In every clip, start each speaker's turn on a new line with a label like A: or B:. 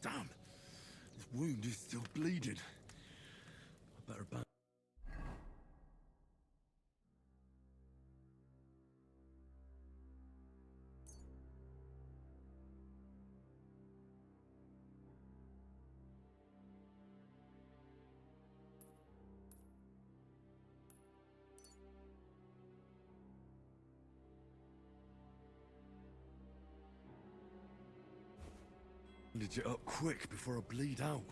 A: Damn. This wound is still bleeding. I better back. Bandage it up quick before I bleed out.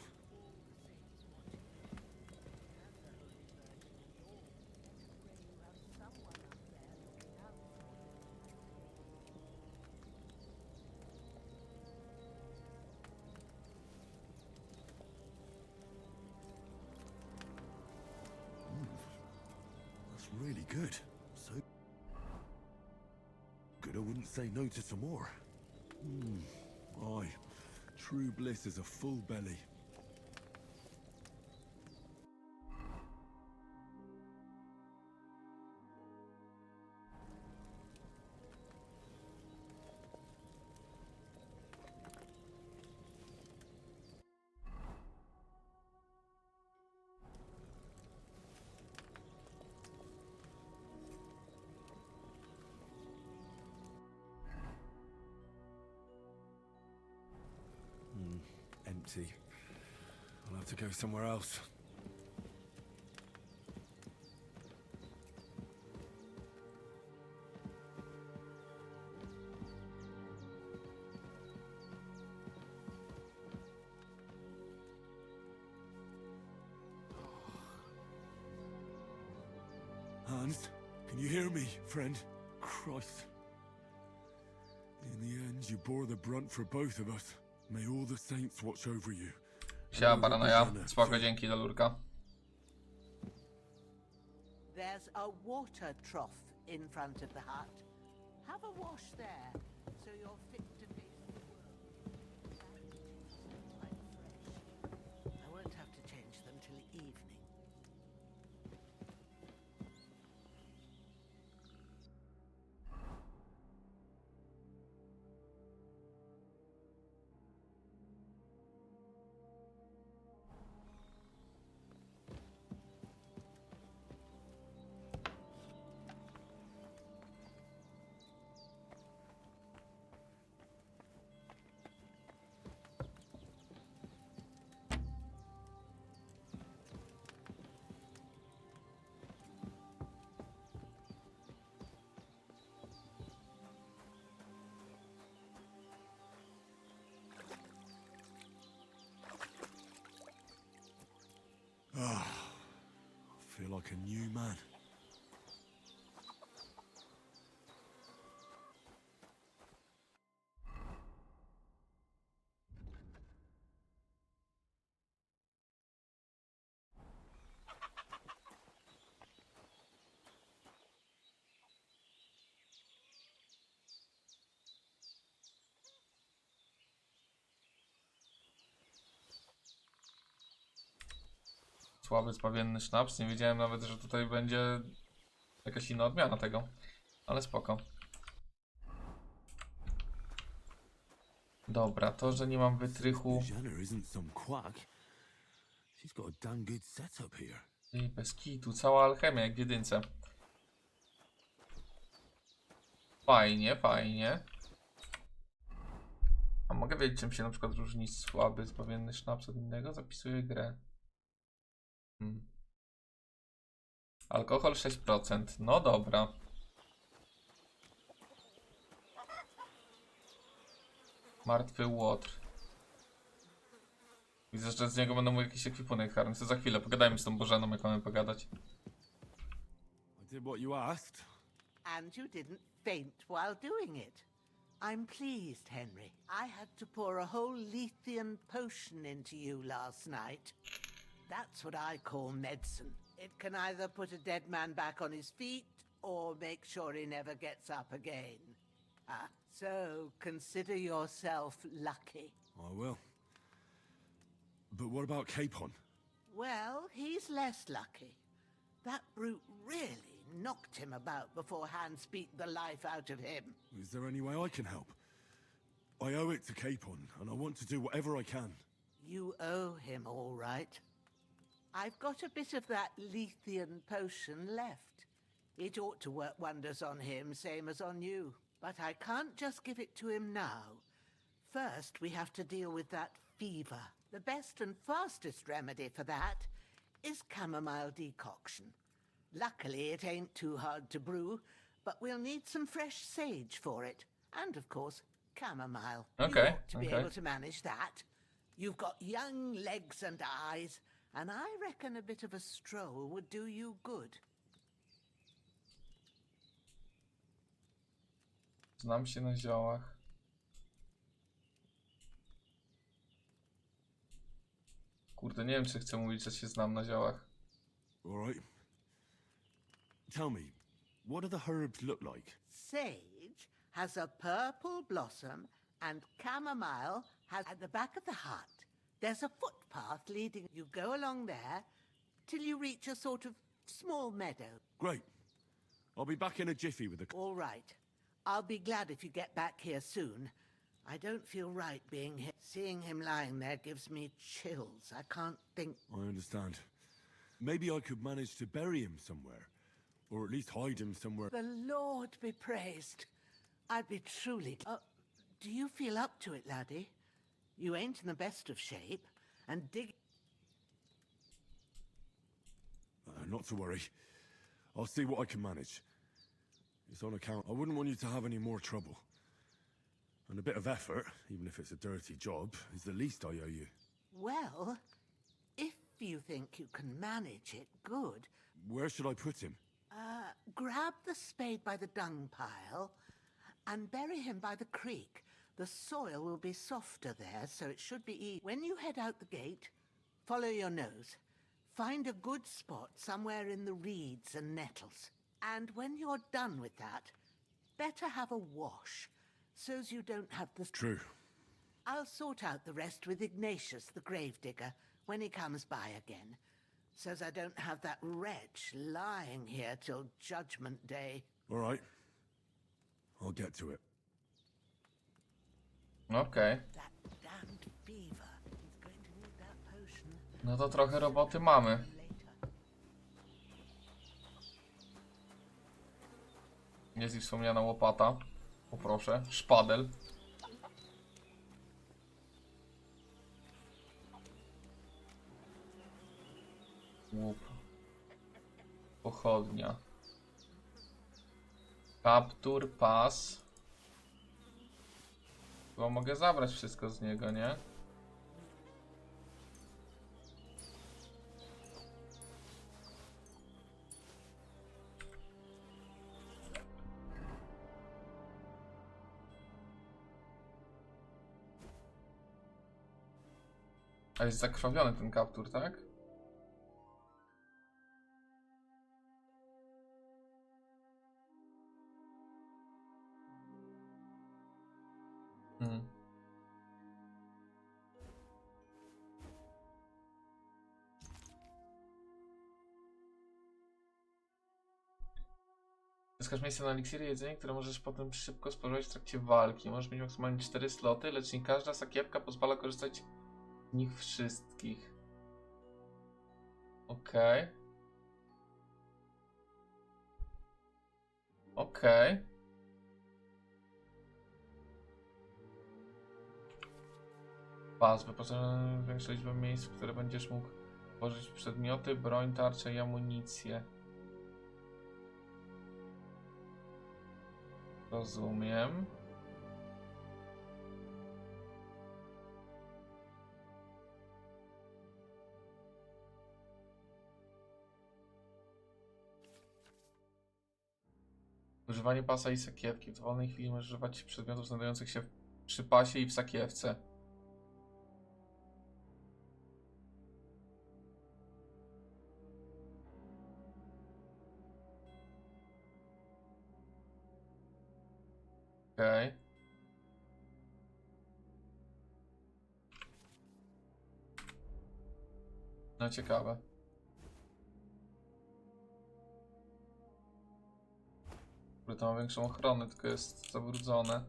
A: That's really good. So good I wouldn't say no to some more. Aye. True bliss is a full belly. Empty. I'll have to go somewhere else. Hans, can you hear me, friend? Christ. In the end, you bore the brunt for both of us. May all the saints watch over you.
B: Siema paranoja, spoko, dzięki do lurka.
C: There's a water trough in front of the hut. Have a wash there, so you're fit to face the world. Quite fresh. I won't have to change them till evening.
A: I feel like a new man.
B: Słaby, zbawienny sznaps. Nie wiedziałem nawet, że tutaj będzie jakaś inna odmiana tego. Ale spoko. Dobra, to, że nie mam wytrychu i bez kitu. Cała alchemia jak w jedynce. Fajnie, fajnie. A mogę wiedzieć, czym się na przykład różni słaby, zbawienny sznaps od innego? Zapisuję grę. Alkohol 6%. No dobra. Martwy łotr. Widzę, że z niego będą mój jakiś ekwipunek karny. To za chwilę pogadajmy z tą Bożeną, jak mamy pogadać.
A: I did what you asked.
C: And you didn't faint while doing it. I'm pleased, Henry. I had to pour a whole Lethean potion into you last night. That's what I call medicine. It can either put a dead man back on his feet or make sure he never gets up again. So consider yourself lucky.
A: I will. But what about Capon?
C: Well, he's less lucky. That brute really knocked him about before Hans beat the life out of him.
A: Is there any way I can help? I owe it to Capon, and I want to do whatever I can.
C: You owe him, all right. I've got a bit of that Lethean potion left. It ought to work wonders on him, same as on you. But I can't just give it to him now. First, we have to deal with that fever. The best and fastest remedy for that is chamomile decoction. Luckily, it ain't too hard to brew, but we'll need some fresh sage for it. And, of course, chamomile.
B: Okay,
C: You ought to be
B: okay.
C: able to manage that. You've got young legs and eyes, and I reckon a bit of a stroll would do you good.
B: Znam się na ziołach. Kurde, nie wiem, czy chcę mówić, że się znam na ziołach.
A: All right. Tell me, what do the herbs look like?
C: Sage has a purple blossom, and chamomile has at the back of the hut. There's a footpath leading. You go along there till you reach a sort of small meadow.
A: Great. I'll be back in a jiffy with the...
C: All right. I'll be glad if you get back here soon. I don't feel right being here. Seeing him lying there gives me chills. I can't think.
A: I understand. Maybe I could manage to bury him somewhere. Or at least hide him somewhere.
C: The Lord be praised. I'd be truly... do you feel up to it, laddie? You ain't in the best of shape, and dig...
A: Not to worry. I'll see what I can manage. It's on account. I wouldn't want you to have any more trouble. And a bit of effort, even if it's a dirty job, is the least I owe you.
C: Well, if you think you can manage it, good.
A: Where should I put him?
C: Grab the spade by the dung pile and bury him by the creek. The soil will be softer there, so it should be easy. When you head out the gate, follow your nose. Find a good spot somewhere in the reeds and nettles. And when you're done with that, better have a wash, so's you don't have the...
A: True.
C: I'll sort out the rest with Ignatius, the gravedigger, when he comes by again, so's I don't have that wretch lying here till Judgment Day.
A: All right. I'll get to it.
B: Okej.
C: That damned fever. He's going to need that potion
B: No to trochę roboty mamy.
C: later.
B: Jest i wspomniana łopata. Poproszę. Szpadel. Łup. Pochodnia. Kaptur, pas. Chyba mogę zabrać wszystko z niego, nie? A jest zakrwawiony ten kaptur, tak? Zyskasz miejsce na eliksiry jedzenie, które możesz potem szybko spożywać w trakcie walki. Możesz mieć maksymalnie 4 sloty, lecz nie każda sakiewka pozwala korzystać z nich wszystkich. Okej. Okej. Pas, wyposażony w większą liczbę miejsc, w które będziesz mógł tworzyć przedmioty, broń, tarcze i amunicję. Rozumiem. Używanie pasa i sakiewki. W dowolnej chwili możesz używać przedmiotów znajdujących się przy pasie i w sakiewce. Okej. No ciekawe. To ma większą ochronę, tylko jest zabrudzone.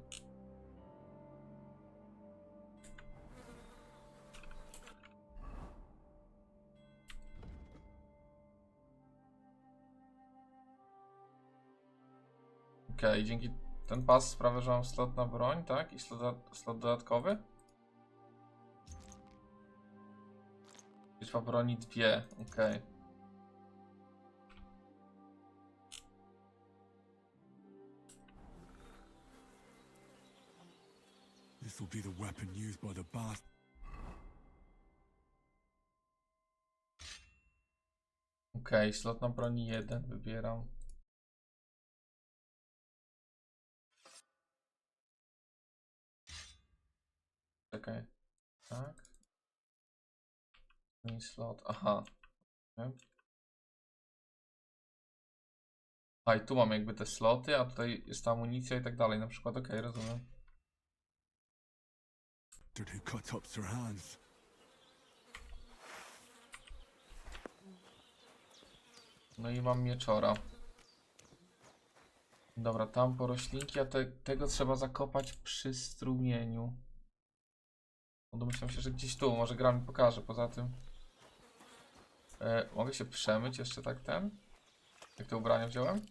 B: Okej, dzięki ten pas sprawia, że mam slot na broń, tak? I slot dodatkowy? Liczba broni 2, okej.
A: This will be the weapon used by the bastard.
B: Okej, slot na broni 1 wybieram. Czekaj. Tak. Main slot. Aha. Okay. A i tu mam jakby te sloty, a tutaj jest ta amunicja i tak dalej. Na przykład, okej, rozumiem.
A: Who cut up their hands.
B: No i mam mieczora. Dobra, tam po roślinki, a tego trzeba zakopać przy strumieniu. No domyślam się, że gdzieś tu, może gra mi pokaże, poza tym. Mogę się przemyć jeszcze tak ten? Jak te ubrania wziąłem?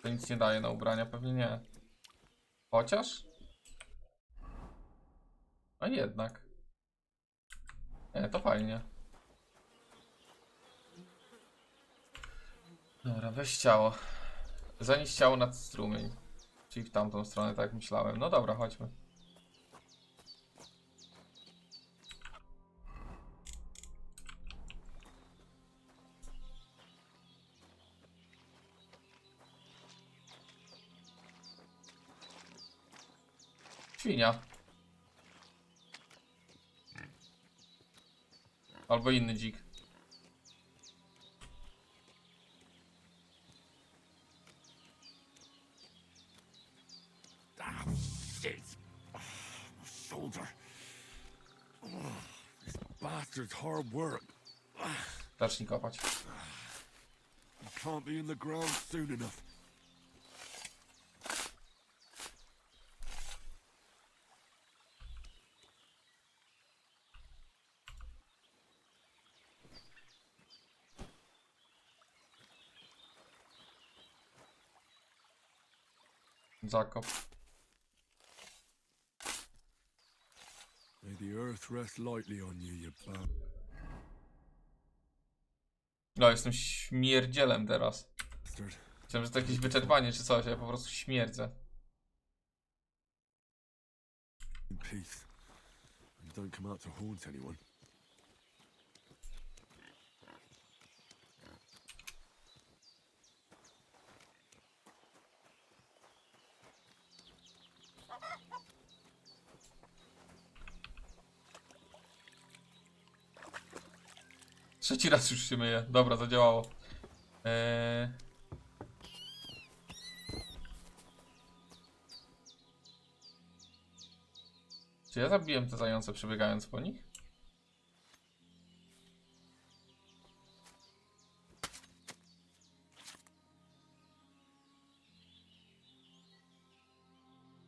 B: To nic nie daje na ubrania, pewnie nie. Chociaż? A jednak. Nie, to fajnie. Dobra, weź ciało. Zanieś ciało nad strumień. Czyli w tamtą stronę, tak jak myślałem. No dobra, chodźmy. Świnia. Albo inny dzik.
A: Ah, shit. My shoulder. This bastard's hard work.
B: Zacznij kopać.
A: You can't be in the ground soon enough.
B: Zakop.
A: May the earth rest lightly on you, you bastard.
B: No, jestem śmierdzielem teraz. Myślałem, że to jakieś wyczerpanie czy coś, a ja po prostu śmierdzę.
A: In peace. And don't come out to haunt anyone.
B: Trzeci raz już się myję. Dobra, zadziałało. Czy ja zabiłem te zające przebiegając po nich?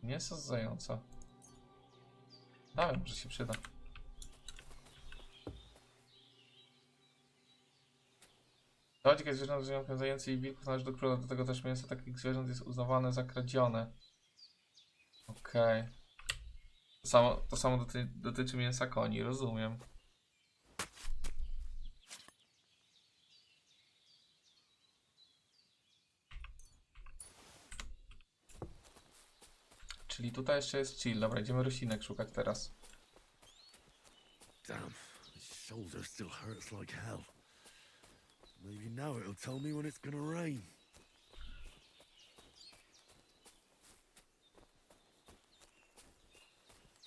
B: Mięso z zająca. Dałem, że się przyda. To dzika zwierząt z wyjątkiem zajęcy i wilków należy do króla, do tego też mięso takich zwierząt jest uznawane za kradzione. Okej. To samo dotyczy mięsa koni, rozumiem. Czyli tutaj jeszcze jest chill. Dobra, idziemy roślinek szukać teraz.
A: Damn, my shoulder still hurts like hell. Maybe now it'll tell me when it's gonna rain.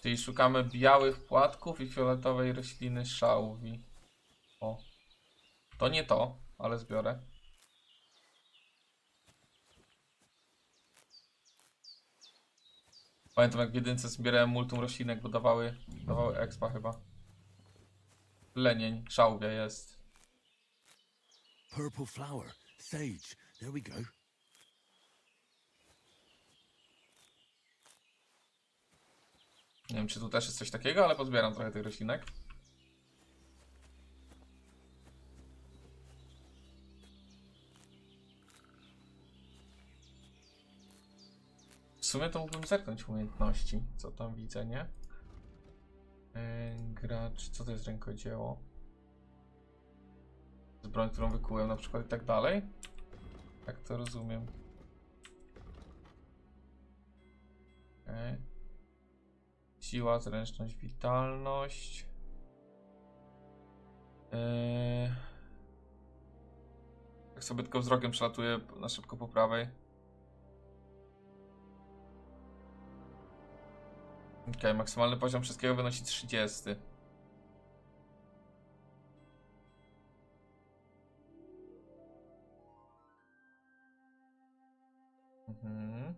B: Czyli szukamy białych płatków i fioletowej rośliny szałwi. O. To nie to, ale zbiorę. Pamiętam jak w jedynce zbierałem multum roślinek, bo dawały expa chyba. Lenień, szałwia jest.
A: Purple flower, sage. There we go.
B: Nie wiem czy tu też jest coś takiego, ale pozbieram trochę tych roślinek. sumie to mógłbym zerknąć umiejętności, co tam widzę, nie? Gracz, co to jest rękodzieło? Z broń, którą wykułem na przykład i tak dalej? Tak to rozumiem. Okay. Siła, zręczność, witalność. Tak sobie tylko wzrokiem przelatuję na szybko po prawej. Ok, maksymalny poziom wszystkiego wynosi 30. Mhm.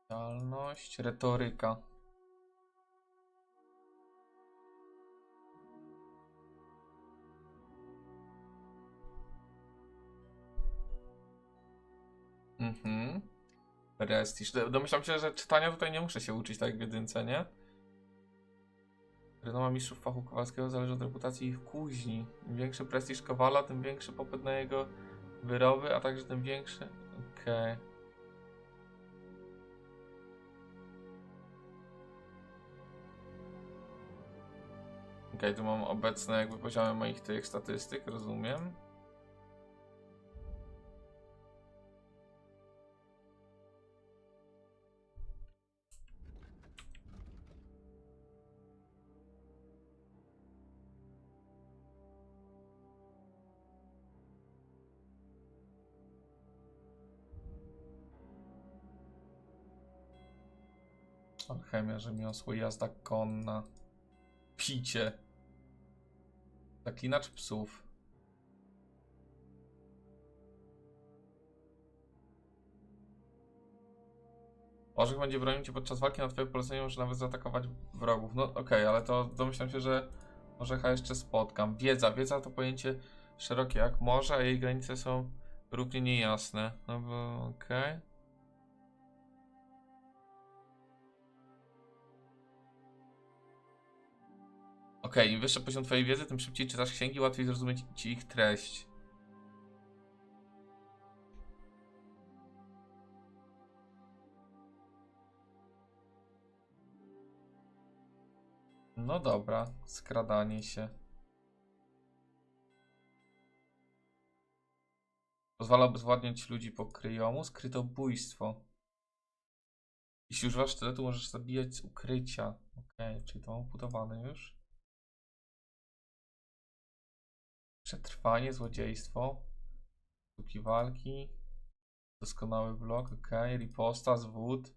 B: Witalność, retoryka. Mhm. Prestiż. Domyślam się, że czytania tutaj nie muszę się uczyć tak jak w jedynce, nie? Renoma mistrzów fachu kowalskiego zależy od reputacji ich kuźni. Im większy prestiż kowala, tym większy popyt na jego wyroby, a także tym większy... Okej. Okej, tu mam obecne jakby poziomy moich tych statystyk, rozumiem. Alchemia, rzemiosło, jazda konna, picie, zaklinacz psów. Orzech będzie bronił cię podczas walki, na twoje polecenie może nawet zaatakować wrogów. No okej, ale to domyślam się, że orzecha jeszcze spotkam. Wiedza to pojęcie szerokie jak morze, a jej granice są równie niejasne. No bo okej. Okej, im wyższy poziom twojej wiedzy, tym szybciej czytasz księgi, łatwiej zrozumieć ci ich treść. No dobra, skradanie się. Pozwala obezwładniać ludzi po kryjomu, skrytobójstwo. Jeśli używasz sztyletu, możesz zabijać z ukrycia. Okej, czyli to mam budowane już. Przetrwanie, złodziejstwo. Sztuki walki. Doskonały blok, okej. Riposta, zwód.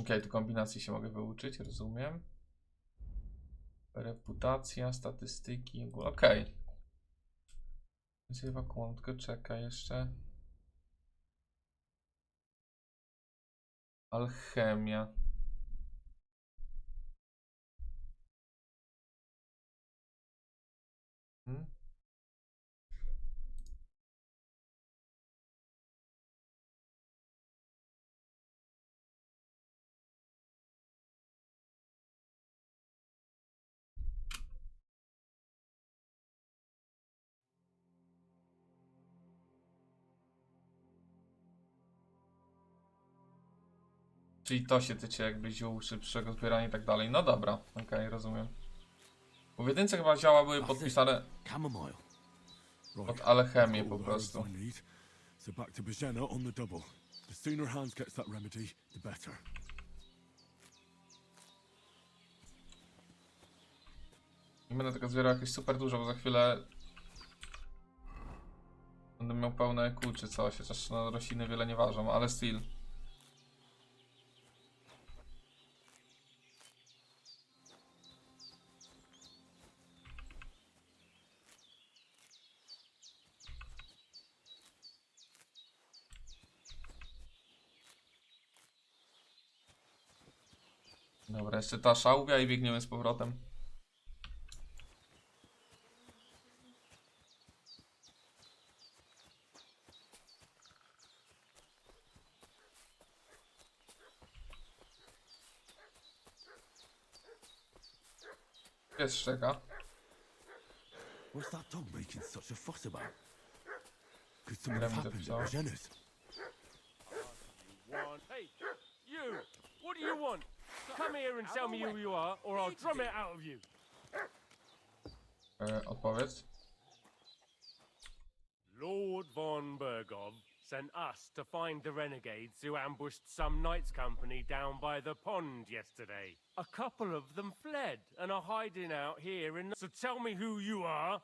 B: Okej, tu kombinacji się mogę wyuczyć, rozumiem. Reputacja, statystyki, okej. Więc ewakuantkę czeka jeszcze. Alchemia. Hmm? Czyli to się tyczy jakby ziół szybszego zbierania i tak dalej. No dobra, okej, rozumiem. Bo w jedynce chyba zioła były podpisane
A: Chamomile.
B: pod alchemię
A: Got
B: po
A: all the herbs
B: prostu.
A: I need. So back to Bajena on the double. The sooner Hans gets that remedy, the better.
B: Nie będę tego zbierał jakieś super dużo, bo za chwilę będę miał pełne EQ czy coś, chociaż no, rośliny wiele nie ważą, ale still. Dobra, jeszcze ta szałwia i biegniemy z powrotem. Pies szczeka.
A: What's that dog making such a fuss about? Could something have happened at Jenna's?
D: Hey, you! What do you want? Come here and tell me who you are, or I'll drum it out of you.
B: Odpowiedz.
D: Lord von Bergov sent us to find the renegades who ambushed some knights' company down by the pond yesterday. A couple of them fled and are hiding out here in the... So tell me who you are.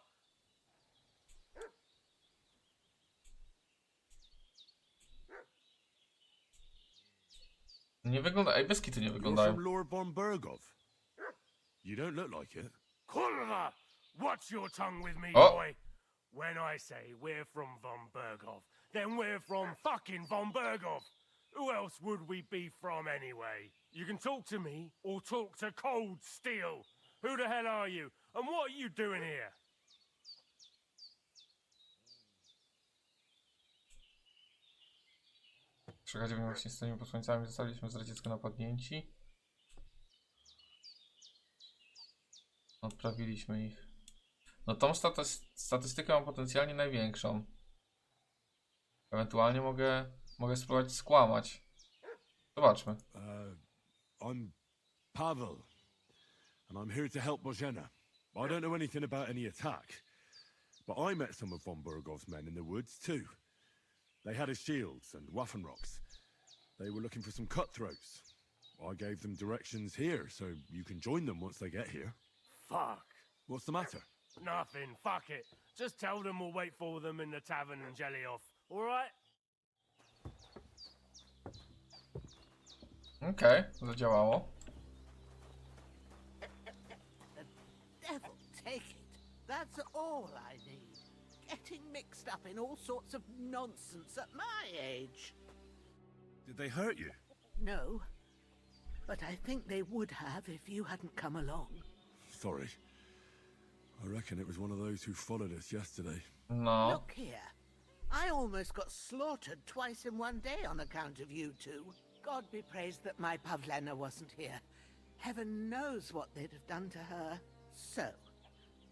B: Nie wygląda... Ej, bez kitu nie
A: You're
B: wyglądają.
A: from Lord von Bergov. You don't look like it.
D: Kurva! Watch your tongue with me,
B: Oh.
D: boy. When I say we're from von Bergov, then we're from fucking von Bergov. Who else would we be from anyway? You can talk to me or talk to cold steel. Who the hell are you? And what are you doing here?
B: Przechodzimy właśnie z tymi posłańcami. Zostaliśmy zdradziecko napadnięci. Odprawiliśmy ich. No tą statystykę mam potencjalnie największą. Ewentualnie mogę spróbować skłamać. Zobaczmy.
A: I'm Pavel, and I'm here to help Bozhena. I don't know anything about any attack, but I met some of von Bergov's men in the woods too. They had his shields and Waffenrocks. They were looking for some cutthroats. I gave them directions here, so you can join them once they get here.
D: Fuck.
A: What's the matter?
D: Nothing. Fuck it. Just tell them we'll wait for them in the tavern and jelly off. All right?
B: Okej, zadziałało.
C: Devil take it. That's all I need. Getting mixed up in all sorts of nonsense at my age.
A: Did they hurt you?
C: No, but I think they would have if you hadn't come along.
A: Sorry. I reckon it was one of those who followed us yesterday.
B: No.
C: Look here. I almost got slaughtered twice in one day on account of you two. God be praised that my Pavlena wasn't here. Heaven knows what they'd have done to her. So,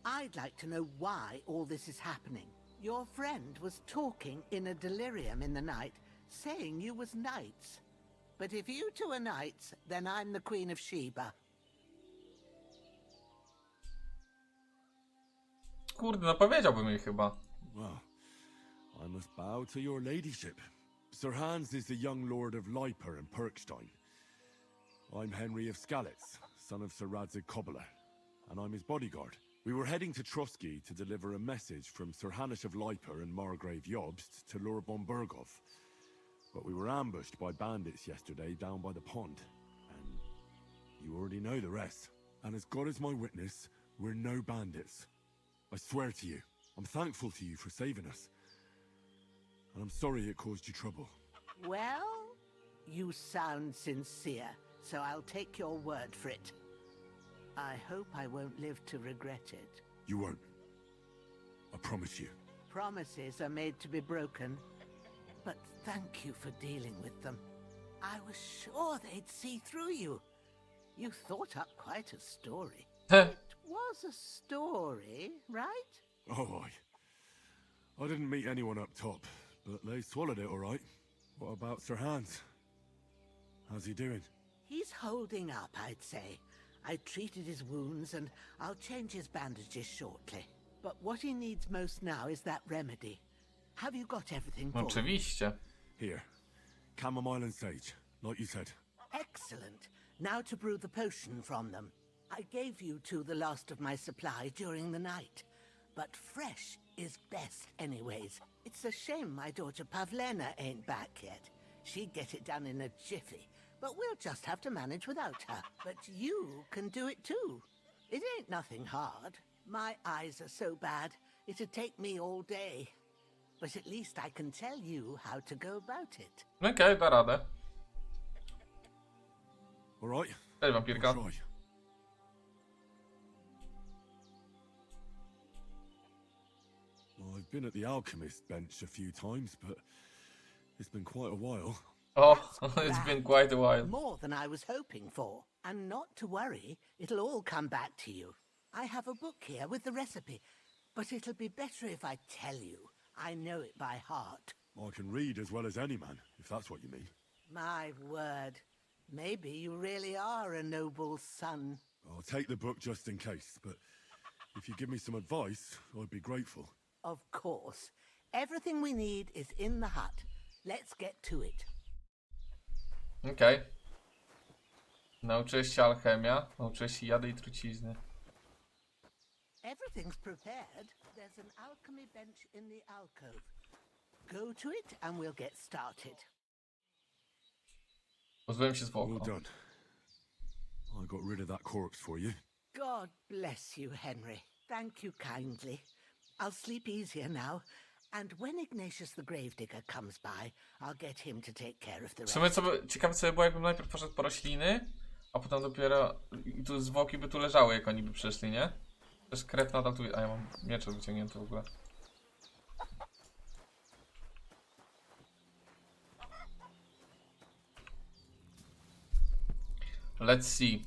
C: I'd like to know why all this is happening. Your friend was talking in a delirium in the night, saying you was knights. But if you two are knights, then I'm the Queen of Sheba.
B: Kurde, no powiedziałbym jej chyba.
A: Well, I must bow to your ladyship. Sir Hans is the young lord of Leiper and Perkstein. I'm Henry of Skalitz, son of Sir Radzig Cobbler, and I'm his bodyguard. We were heading to Trotsky to deliver a message from Sir Hanish of Leiper and Margrave Jobst to Lord von Bergov. But we were ambushed by bandits yesterday down by the pond, and you already know the rest. And as God is my witness, we're no bandits. I swear to you, I'm thankful to you for saving us. And I'm sorry it caused you trouble.
C: Well, you sound sincere, so I'll take your word for it. I hope I won't live to regret it.
A: You won't. I promise you.
C: Promises are made to be broken, but thank you for dealing with them. I was sure they'd see through you. You thought up quite a story. It was a story, right?
A: Oh, I didn't meet anyone up top, but they swallowed it all right. What about Sir Hans? How's he doing?
C: He's holding up, I'd say. I treated his wounds and I'll change his bandages shortly. But what he needs most now is that remedy. Have you got everything for him?
B: Oczywiście.
A: Here. Chamomile and sage, like you said.
C: Excellent. Now to brew the potion from them. I gave you two the last of my supply during the night. But fresh is best anyways. It's a shame my daughter Pavlena ain't back yet. She'd get it done in a jiffy. But we'll just have to manage without her. But you can do it too. It ain't nothing hard. My eyes are so bad, it'd take me all day. But at least I can tell you how to go about it.
B: Okej, da radę.
A: All right.
B: Cześć, wampirka.
A: I'll try. Well, I've been at the alchemist bench a few times, but it's been quite a while.
B: Oh, it's been quite a while.
C: More than I was hoping for. And not to worry, it'll all come back to you. I have a book here with the recipe, but it'll be better if I tell you. I know it by heart.
A: I can read as well as any man, if that's what you mean.
C: My word. Maybe you really are a noble son.
A: I'll take the book just in case, but if you give me some advice, I'd be grateful.
C: Of course. Everything we need is in the hut. Let's get to it.
B: Okej. Nauczyłeś się alchemia, nauczyłeś się jady i trucizny.
C: Everything's prepared. There's an alchemy bench in the alcove. Go to it and we'll get started.
B: Pozbyłem się
A: Well
B: zwłoku.
A: done. I got rid of that corpse for you.
C: God bless you, Henry. Thank you kindly. I'll sleep easier now. And when Ignatius the Gravedigger comes by, I'll get him to take care of the
B: W sumie
C: rest.
B: ciekawe co by było, jakbym najpierw poszedł po rośliny, a potem dopiero i tu zwłoki by tu leżały, jak oni by przyszli, nie? Też krew nadal tu... A ja mam miecz wyciągnięty w ogóle. Let's see.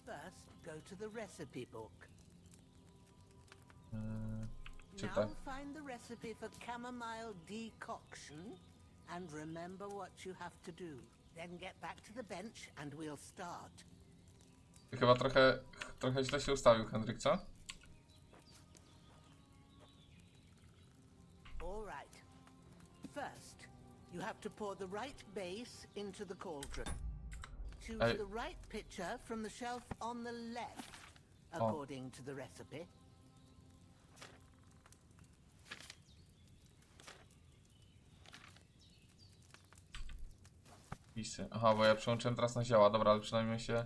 C: First, go to the recipe book.
B: Czytaj.
C: Now find the recipe for chamomile decoction and remember what you have to do. Then get back to the bench and we'll start.
B: Ty chyba trochę źle się ustawił, Henryk, co?
C: All right. First, you have to pour the right base into the cauldron. Choose the right pitcher from the shelf on the left, according to the recipe.
B: Pisy. Aha, bo ja przełączyłem teraz na zioła. Dobra, ale przynajmniej się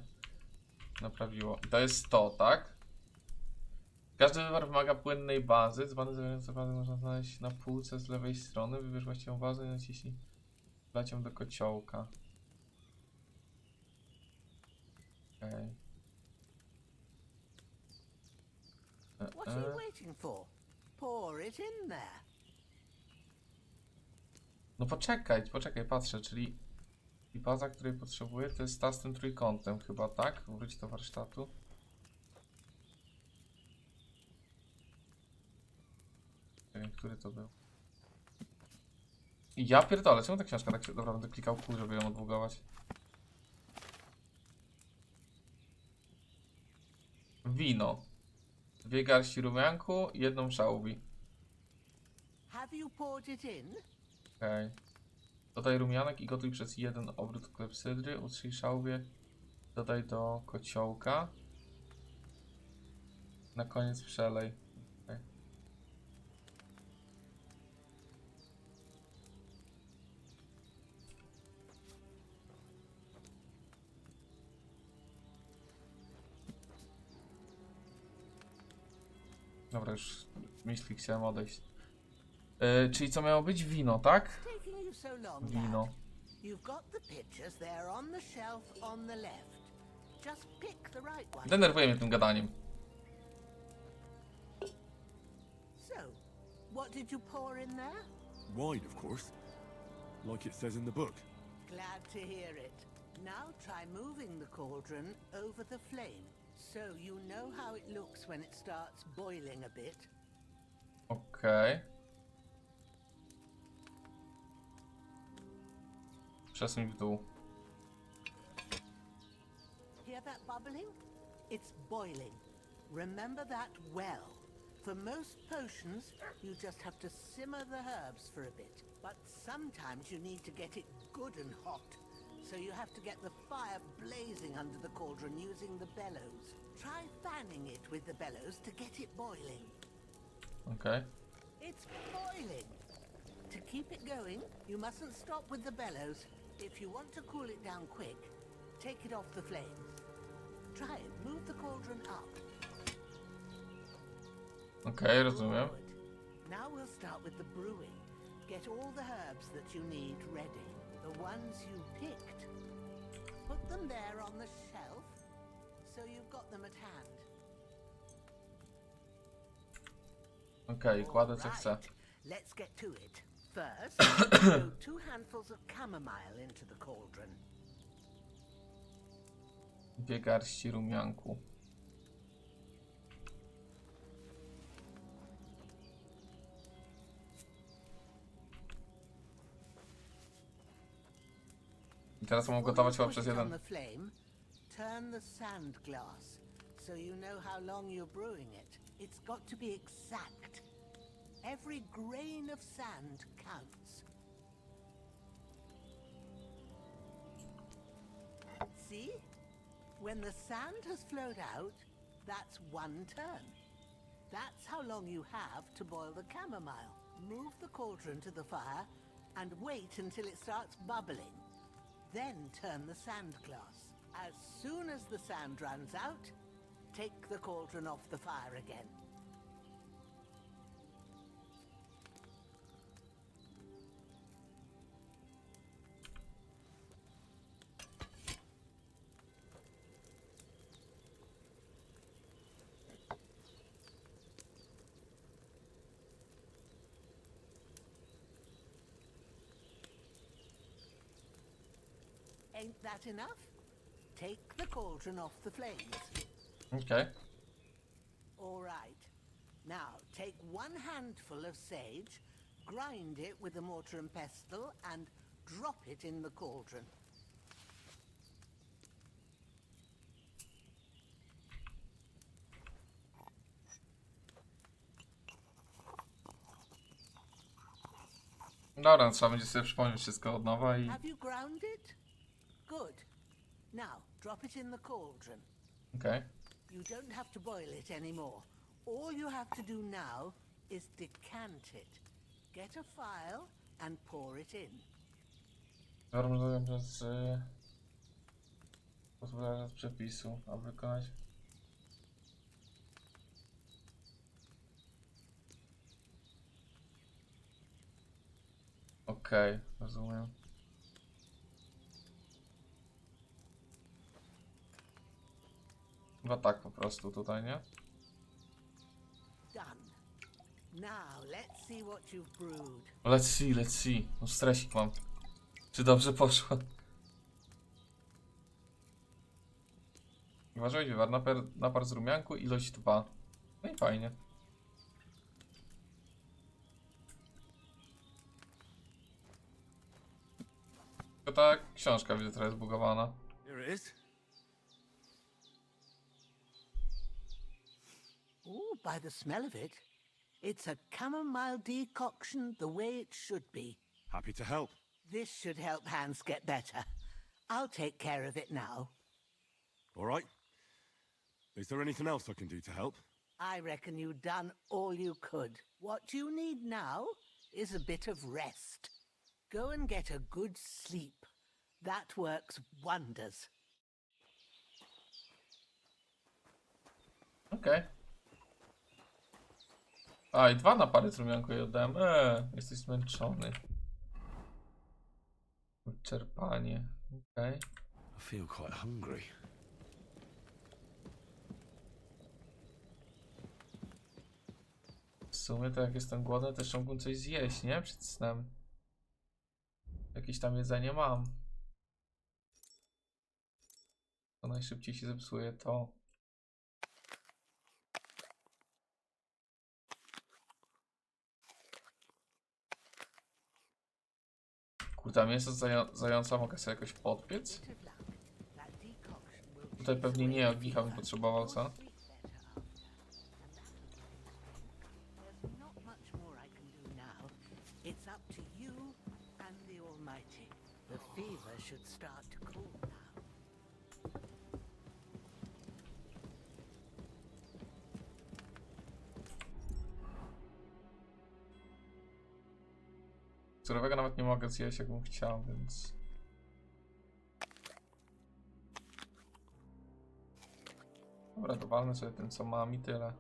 B: naprawiło. I to jest to, tak? Każdy wywar wymaga płynnej bazy. Dzbany zawierające bazę można znaleźć na półce z lewej strony. Wybierz właściwą bazę i naciśnij wlecią do kociołka. Okej.
C: What are you waiting for? Pour it in there.
B: No poczekaj, patrzę, czyli i baza, której potrzebuję, to jest ta z tym trójkątem chyba, tak? Wróć do warsztatu. Nie wiem, który to był. I ja pierdolę, czemu ta książka tak się... Dobra, będę klikał kół, żeby ją odbugować. Wino. 2 garści rumianku i 1 szałwi.
C: Have you poured it in?
B: Okej. Dodaj rumianek i gotuj przez 1 obrót klepsydry. Utrzyj szałwię. Dodaj do kociołka. Na koniec przelej. Okay. Dobra, już myśli chciałem odejść. Czyli co miało być? Wino, tak?
C: Taking you so long,
B: Wino.
C: lad. You've got the pitchers there on the shelf on the left. Just pick the right one.
B: Denerwuje mnie tym gadaniem.
C: So, what did you pour in there?
A: Wine, of course. Like it says in the book.
C: Glad to hear it. Now try moving the cauldron over the flame, so you know how it looks when it starts boiling a bit.
B: Okej. Przesuń w dół.
C: Hear that bubbling? It's boiling. Remember that well. For most potions, you just have to simmer the herbs for a bit. But sometimes you need to get it good and hot. So you have to get the fire blazing under the cauldron using the bellows. Try fanning it with the bellows to get it boiling.
B: Okej.
C: It's boiling. To keep it going, you mustn't stop with the bellows. If you want to cool it down quick, take it off the flames. Try it. Move the cauldron up.
B: Okej, rozumiem.
C: Good. Now we'll start with the brewing. Get all the herbs that you need ready. The ones you picked. Put them there on the shelf, so you've got them at hand.
B: Okej, kładę co chcę.
C: Alright, let's get to it. First, throw 2 handfuls of chamomile into the cauldron.
B: 2 garści rumianku. I teraz mam
C: Before
B: gotować
C: you
B: chyba
C: put
B: przez
C: it on
B: jeden.
C: the flame, turn the sand glass so you know how long you're brewing it. It's got to be exact. Every grain of sand counts. See? When the sand has flowed out, that's one turn. That's how long you have to boil the chamomile. Move the cauldron to the fire and wait until it starts bubbling. Then turn the sand glass. As soon as the sand runs out, take the cauldron off the fire again. Ain't that enough? Take the cauldron off the flames.
B: Okej.
C: All right. Now, take one handful of sage, grind it with a mortar and pestle, and drop it in the cauldron.
B: Dobra, no trzeba będzie sobie przypomnieć wszystko od nowa i...
C: Have you ground it? Good. Now, drop it in the cauldron.
B: Okej.
C: You don't have to boil it anymore. All you have to do now is decant it. Get a file and pour it in.
B: Rozumiem przez... pozwolenia z przepisu, aby wykonać... Okej, rozumiem. Chyba tak po prostu tutaj, nie?
C: Done. Now, let's see what you've brewed.
B: Let's see. No stresik mam. Czy dobrze poszło? Uważaj, wywar, napar z rumianku, ilość 2. No i fajnie. Tylko ta książka widzę trochę zbugowana.
A: Here it is.
C: Ooh, by the smell of it, it's a chamomile decoction the way it should be.
A: Happy to help.
C: This should help Hans get better. I'll take care of it now.
A: All right. Is there anything else I can do to help?
C: I reckon you've done all you could. What you need now is a bit of rest. Go and get a good sleep. That works wonders.
B: Okej. A, i 2 napary z rumianku jej oddałem. Jesteś zmęczony. Wyczerpanie. Okej.
A: I feel quite hungry.
B: W sumie to jak jestem głodny, to jeszcze mógłbym coś zjeść, nie? Przed snem. Jakieś tam jedzenie mam. To najszybciej się zepsuje to. Kurde, mięso zająca mogę sobie jakoś podpiec?
C: Bit of luck. That decoction will
B: Tutaj pewnie nie, ognicha bym potrzebował, co?
C: There's not much more I can do now. It's up to you and the Almighty. The fever should start to cool now.
B: Surowego nawet nie mogę zjeść, jakbym chciał, więc... Dobra, dowalmy sobie tym, co mam i tyle.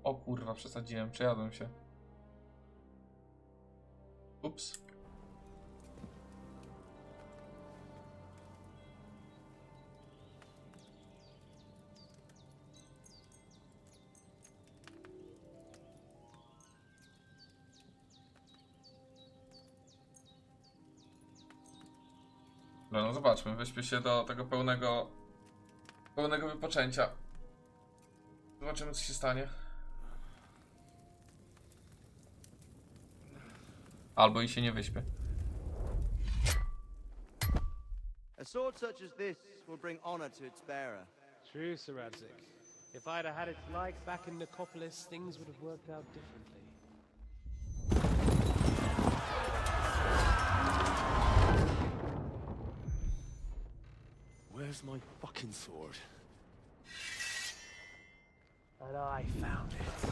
B: O kurwa, przesadziłem, przejadłem się. Ups. No, no zobaczmy, weźmy się do tego pełnego wypoczęcia. Zobaczymy, co się stanie. Albo i się nie wyśpię.
E: A sword such as this will bring honor to its bearer.
F: True, Sir Radzik. If I'd have had its like back in Nicopolis, things would have worked out differently.
A: Where's my fucking sword?
F: And I found it.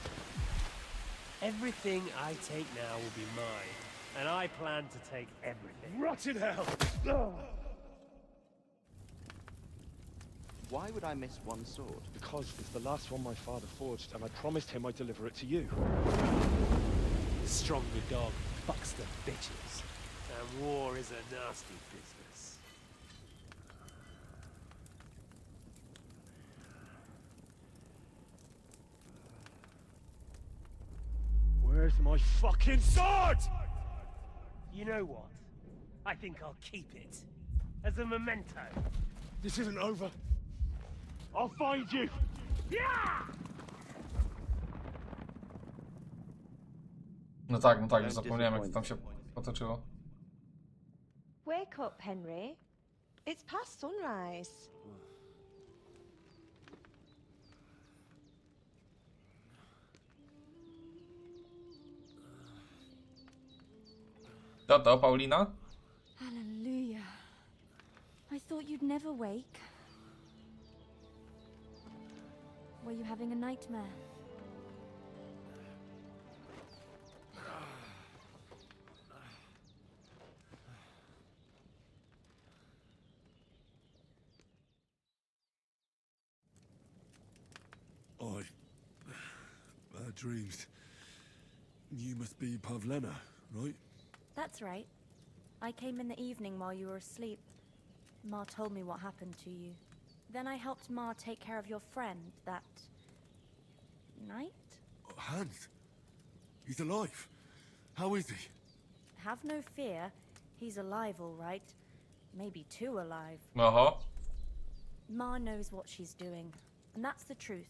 F: Everything I take now will be mine, and I plan to take everything.
A: Rot in hell!
E: Why would I miss one sword?
A: Because it's the last one my father forged, and I promised him I'd deliver it to you.
F: The stronger dog fucks the bitches, and war is a nasty business.
A: Where's my fucking sword?
F: You know what? I think I'll keep it. As a memento.
A: This isn't over. I'll find you!
B: No tak, już zapomniałem jak to tam się potoczyło.
G: Wake up, Henry. It's past sunrise.
B: To, Paulina?
H: Hallelujah. I thought you'd never wake. Were you having a nightmare?
A: Bad dreams. You must be Pavlena, right?
H: That's right. I came in the evening while you were asleep. Ma told me what happened to you. Then I helped Ma take care of your friend that night?
A: Hans? He's alive. How is he?
H: Have no fear. He's alive, all right. Maybe too alive.
B: Aha.
H: Ma knows what she's doing, and that's the truth.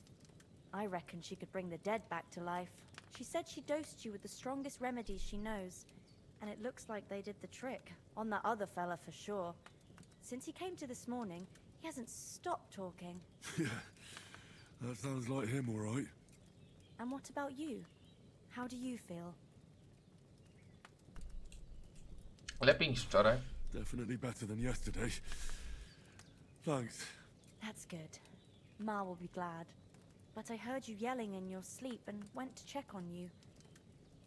H: I reckon she could bring the dead back to life. She said she dosed you with the strongest remedies she knows, and it looks like they did the trick. On that other fella for sure. Since he came to this morning, he hasn't stopped talking.
A: Yeah, that sounds like him, all right.
H: And what about you? How do you feel?
B: Lepiej niż wczoraj.
A: Definitely better than yesterday. Thanks.
H: That's good. Ma will be glad. But I heard you yelling in your sleep and went to check on you.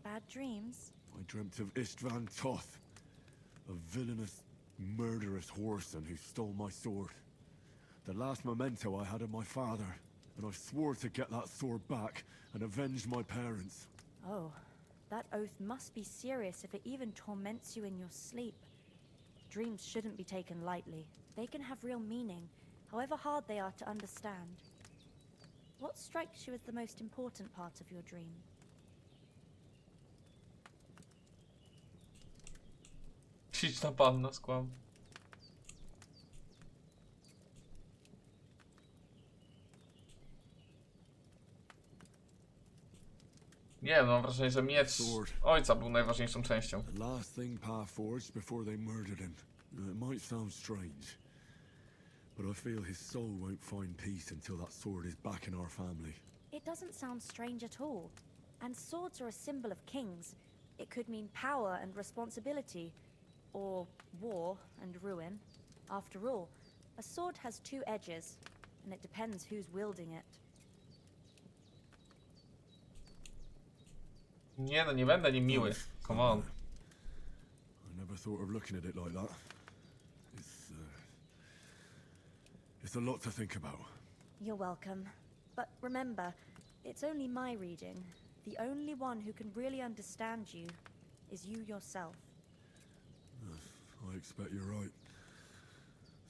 H: Bad dreams?
A: I dreamt of Istvan Toth, a villainous, murderous whoreson who stole my sword. The last memento I had of my father, and I swore to get that sword back and avenge my parents.
H: Oh, that oath must be serious if it even torments you in your sleep. Dreams shouldn't be taken lightly. They can have real meaning, however hard they are to understand. What strikes you as the most important part of your dream?
B: Śliczna panna, skłam. Nie wiem, mam wrażenie, że miecz ojca był najważniejszą częścią.
A: The last thing Pa forged before they murdered him. It might sound strange, but I feel his soul won't find peace until that sword is back in our family.
H: It doesn't sound strange at all. And swords are a symbol of kings. It could mean power and responsibility, or war and ruin. After all, a sword has two edges, and it depends who's wielding it.
B: Nie no, nie będę nim miły. Come on.
A: I never thought of looking at it like that. It's a lot to think about.
H: You're welcome. But remember, it's only my reading. The only one who can really understand you is you yourself.
A: I expect you're right.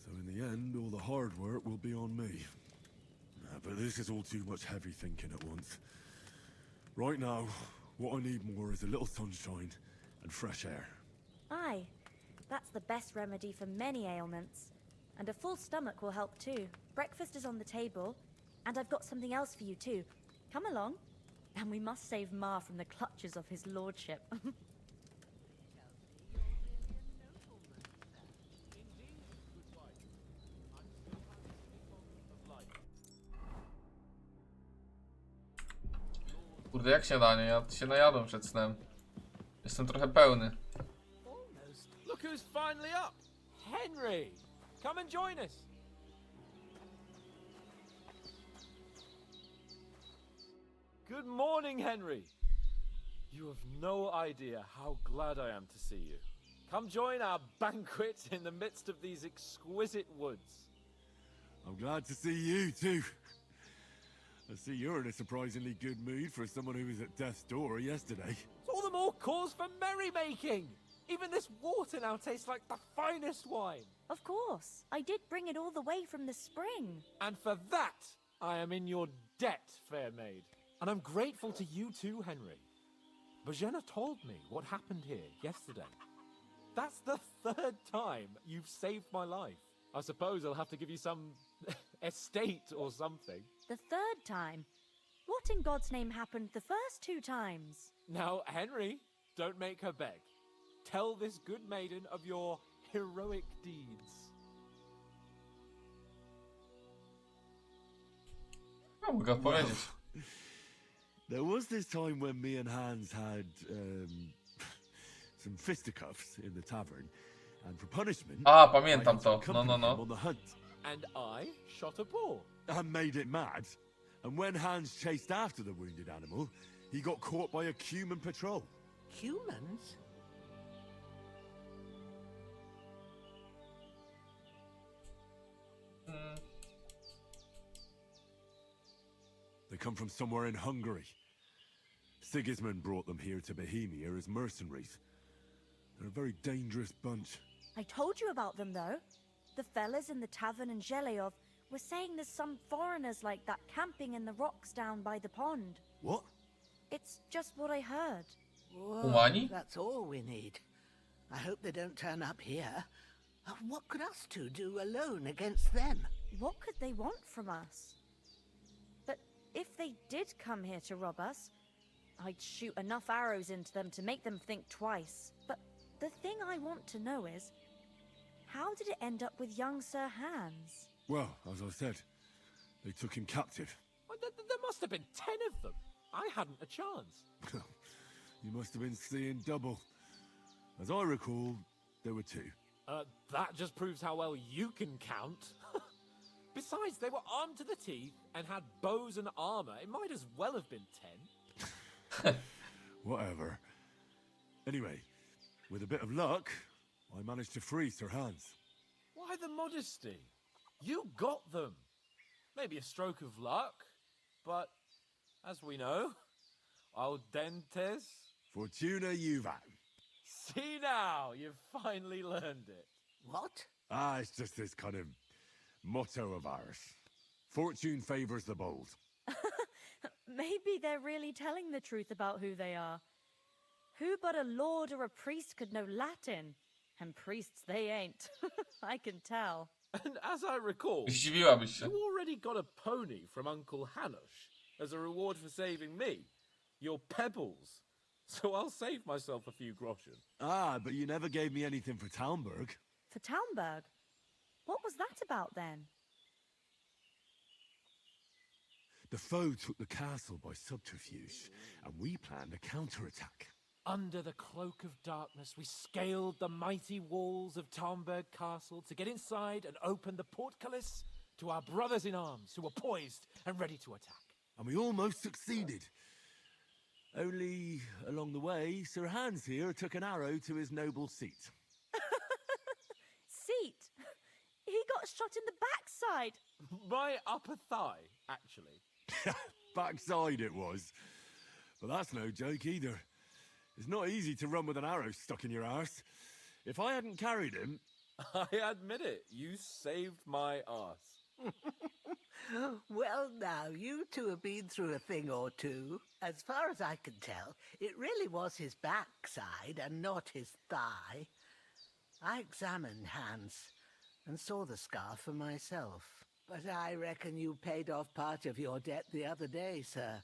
A: So in the end, all the hard work will be on me. But this is all too much heavy thinking at once. Right now, what I need more is a little sunshine and fresh air.
H: Aye, that's the best remedy for many ailments. And a full stomach will help too. Breakfast is on the table, and I've got something else for you too. Come along, and we must save Ma from the clutches of his lordship.
B: Kurde, jak śniadanie? Ja się najadłem przed snem. Jestem trochę pełny.
F: Look who's finally up! Henry! Come and join us! Good morning, Henry! You have no idea how glad I am to see you. Come join our banquet in the midst of these exquisite woods.
A: I'm glad to see you too. I see you're in a surprisingly good mood for someone who was at death's door yesterday.
F: It's all the more cause for merrymaking! Even this water now tastes like the finest wine.
H: Of course. I did bring it all the way from the spring.
F: And for that, I am in your debt, fair maid. And I'm grateful to you too, Henry. Bojena told me what happened here yesterday. That's the 3rd time you've saved my life. I suppose I'll have to give you some estate or something.
H: The 3rd time? What in God's name happened the first 2 times?
F: Now, Henry, don't make her beg. Tell this good maiden of your heroic deeds.
B: No, mogę odpowiedzieć.
A: There was this time when me and Hans had some fisticuffs in the tavern, and for punishment,
B: A,
A: I
B: pamiętam
A: had
B: to.
A: to
B: No,
A: accompany
B: no,
A: him
B: no.
A: on the hunt.
F: And I shot a boar.
A: I made it mad, and when Hans chased after the wounded animal, he got caught by a human patrol.
C: Humans?
A: They come from somewhere in Hungary. Sigismund brought them here to Bohemia as mercenaries. They're a very dangerous bunch.
H: I told you about them, though. The fellas in the tavern in Zheleov were saying there's some foreigners like that camping in the rocks down by the pond.
A: What?
H: It's just what I heard.
C: Whoa,
B: Humani?
C: that's all we need. I hope they don't turn up here. What could us two do alone against them?
H: What could they want from us? But if they did come here to rob us, I'd shoot enough arrows into them to make them think twice. But the thing I want to know is, how did it end up with young Sir Hans?
A: Well, as I said, they took him captive.
F: Well, there must have been 10 of them. I hadn't a chance.
A: You must have been seeing double. As I recall, there were 2.
F: That just proves how well you can count. Besides, they were armed to the teeth and had bows and armor. It might as well have been 10.
A: Whatever. Anyway, with a bit of luck, I managed to free Sir Hans.
F: Why the modesty? You got them. Maybe a stroke of luck, but as we know, al dentes.
A: Fortuna juvat.
F: See now, you've finally learned it.
C: What?
A: Ah, it's just this kind of motto of ours. Fortune favors the bold.
H: Maybe they're really telling the truth about who they are. Who but a lord or a priest could know Latin? And priests they ain't. I can tell.
F: And as I recall,
B: Zdziwiłabyś się.
F: you already got a pony from Uncle Hanush as a reward for saving me. Your pebbles. So I'll save myself a few groschen.
A: Ah, but you never gave me anything for Talmberg.
H: For Talmberg? What was that about then?
A: The foe took the castle by subterfuge, and we planned a counterattack.
F: Under the cloak of darkness, we scaled the mighty walls of Talmberg Castle to get inside and open the portcullis to our brothers in arms who were poised and ready to attack.
A: And we almost succeeded. Only, along the way, Sir Hans here took an arrow to his noble seat.
H: Seat? He got shot in the backside.
F: My upper thigh, actually.
A: Backside it was. But that's no joke either. It's not easy to run with an arrow stuck in your arse. If I hadn't carried him...
F: I admit it, you saved my arse.
C: Well, now, you two have been through a thing or two. As far as I can tell, it really was his backside and not his thigh. I examined Hans and saw the scar for myself. But I reckon you paid off part of your debt the other day, sir.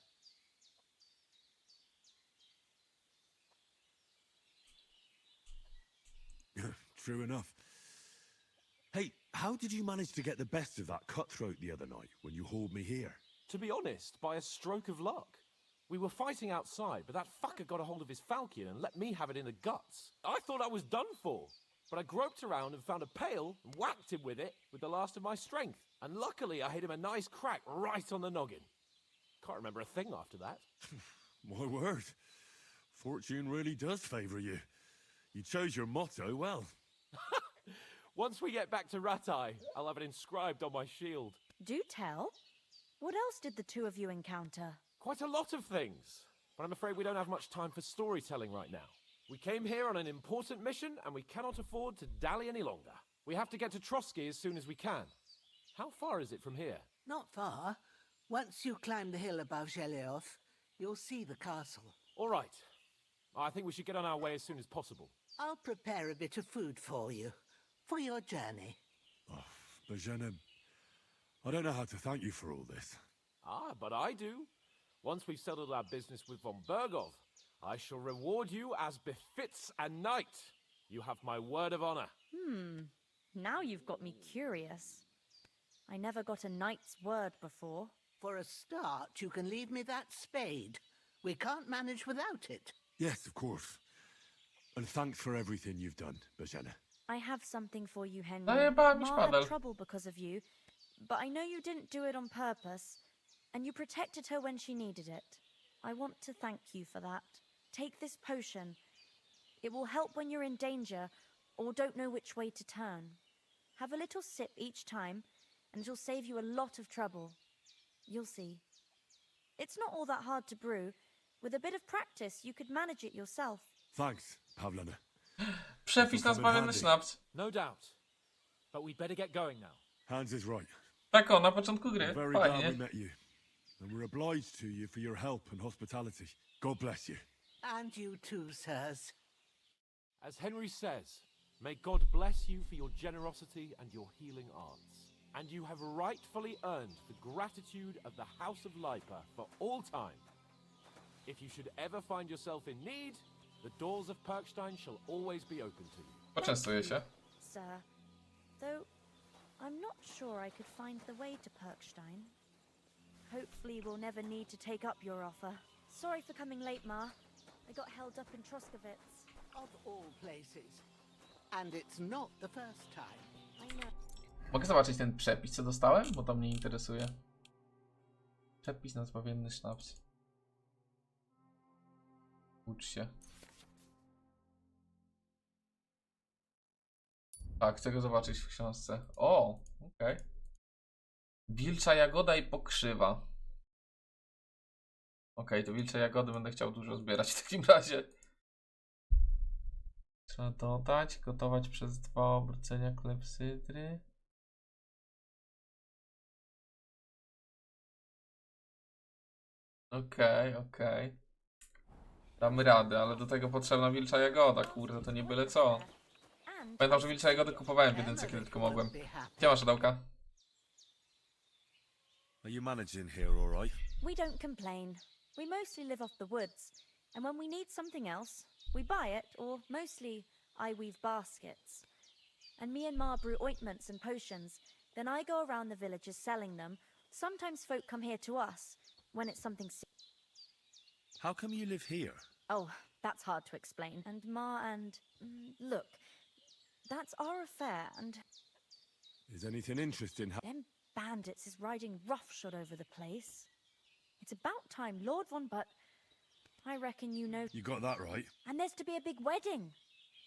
A: True enough. Hey, how did you manage to get the best of that cutthroat the other night when you hauled me here?
F: To be honest, by a stroke of luck. We were fighting outside, but that fucker got a hold of his falchion and let me have it in the guts. I thought I was done for, but I groped around and found a pail and whacked him with it with the last of my strength. And luckily, I hit him a nice crack right on the noggin. Can't remember a thing after that.
A: My word. Fortune really does favour you. You chose your motto well.
F: Once we get back to Ratai, I'll have it inscribed on my shield.
H: Do tell. What else did the two of you encounter?
F: Quite a lot of things, but I'm afraid we don't have much time for storytelling right now. We came here on an important mission, and we cannot afford to dally any longer. We have to get to Trotsky as soon as we can. How far is it from here?
C: Not far. Once you climb the hill above Zhelioth, you'll see the castle.
F: All right. I think we should get on our way as soon as possible.
C: I'll prepare a bit of food for you, for your journey.
A: Oh, Bozhena, I don't know how to thank you for all this.
F: Ah, but I do. Once we've settled our business with von Bergov, I shall reward you as befits a knight. You have my word of honor.
H: Now you've got me curious. I never got a knight's word before.
C: For a start, you can leave me that spade. We can't manage without it.
A: Yes, of course. And thanks for everything you've done, Bozhena.
H: I have something for you, Henry.
B: Zajebałem mi
H: Ma
B: szpadel.
H: had trouble because of you, but I know you didn't do it on purpose, and you protected her when she needed it. I want to thank you for that. Take this potion. It will help when you're in danger or don't know which way to turn. Have a little sip each time, and it'll save you a lot of trouble. You'll see. It's not all that hard to brew. With a bit of practice, you could manage it yourself.
A: Thanks, Pavlana.
B: Przepis na zbawiony sznaps.
F: No doubt. But we'd better get going now.
A: Hans is right.
B: Tak o, na początku
A: I'm
B: gry.
A: very glad we
B: Fajnie.
A: met you. And we're obliged to you for your help and hospitality. God bless you.
C: And you too, sirs.
F: As Henry says, may God bless you for your generosity and your healing arts. And you have rightfully earned the gratitude of the House of Lipa for all time. If you should ever find yourself in need, the doors of Perkstein shall always be open to you.
B: Poczęstuję się.
H: Sir, though I'm not sure I could find the way to Perkstein. Hopefully we'll never need to take up your offer. Sorry for coming late, Ma. I got held up in Troskowitz.
C: Of all places. And it's not the first time.
H: I know.
B: Mogę zobaczyć ten przepis, co dostałem? Bo to mnie interesuje. Przepis na zbawienny sznaps. Ucz się. Tak, chcę go zobaczyć w książce. O, okej. Wilcza jagoda i pokrzywa. Okej, to wilcze jagody będę chciał dużo zbierać w takim razie. Trzeba dodać, gotować przez 2 obrócenia klepsydry. Okej. Damy radę, ale do tego potrzebna wilcza jagoda, kurde, to nie byle co. Pamiętam, że wilcze jagody kupowałem w jedynce, kiedy tylko mogłem. Siema, Szadełka.
A: Are you managing here all right?
H: We don't complain. We mostly live off the woods, and when we need something else, we buy it, or mostly I weave baskets. And me and Ma brew ointments and potions. Then I go around the villages selling them. Sometimes folk come here to us when it's something
A: How come you live here?
H: Oh, that's hard to explain. And Ma and... look, that's our affair, and...
A: Is anything interesting
H: Them bandits is riding roughshod over the place. It's about time Lord von But... I reckon you know...
A: You got that right.
H: And there's to be a big wedding.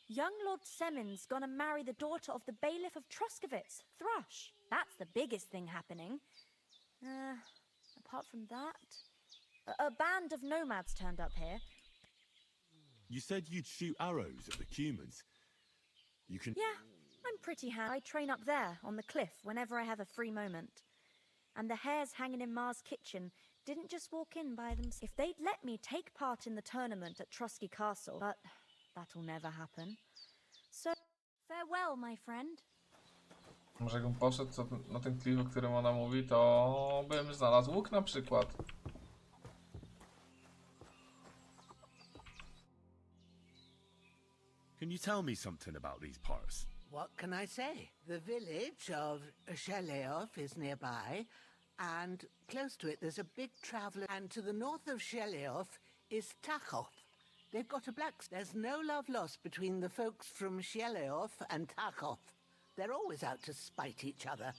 H: Young Lord Semon's gonna marry the daughter of the bailiff of Troskowitz, Thrush. That's the biggest thing happening. Apart from that... A band of nomads turned up here.
A: You said you'd shoot arrows at the Cumans. You can...
H: Yeah, I'm pretty I train up there, on the cliff, whenever I have a free moment. And the hares hanging in Ma's kitchen didn't just walk in by themselves. If they'd let me take part in the tournament at Trotsky Castle, but that'll never happen. So, farewell, my friend.
B: Może jakbym poszedł na ten klif, o którym ona mówi, to bym znalazł łuk na przykład.
A: Can you tell me something about these parts?
C: What can I say? The village of Zhelioth is nearby, And close to it, there's a big traveller. And to the north of Shelioth is Tachoth. They've got a There's no love lost between the folks from Shelioth and Tachoth. They're always out to spite each other.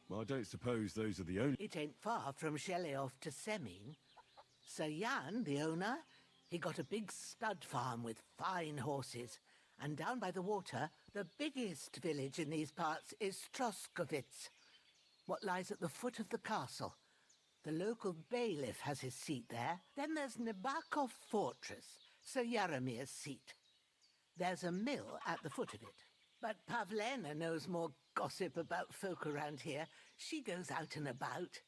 A: Well, I don't suppose those are the only...
C: It ain't far from Shelioth to Semin. Sir Jan, the owner, he got a big stud farm with fine horses. And down by the water, the biggest village in these parts is Troskovitz, what lies at the foot of the castle. The local bailiff has his seat there. Then there's Nabakov Fortress, Sir Yaramir's seat. There's a mill at the foot of it. But Pavlena knows more gossip about folk around here. She goes out and about.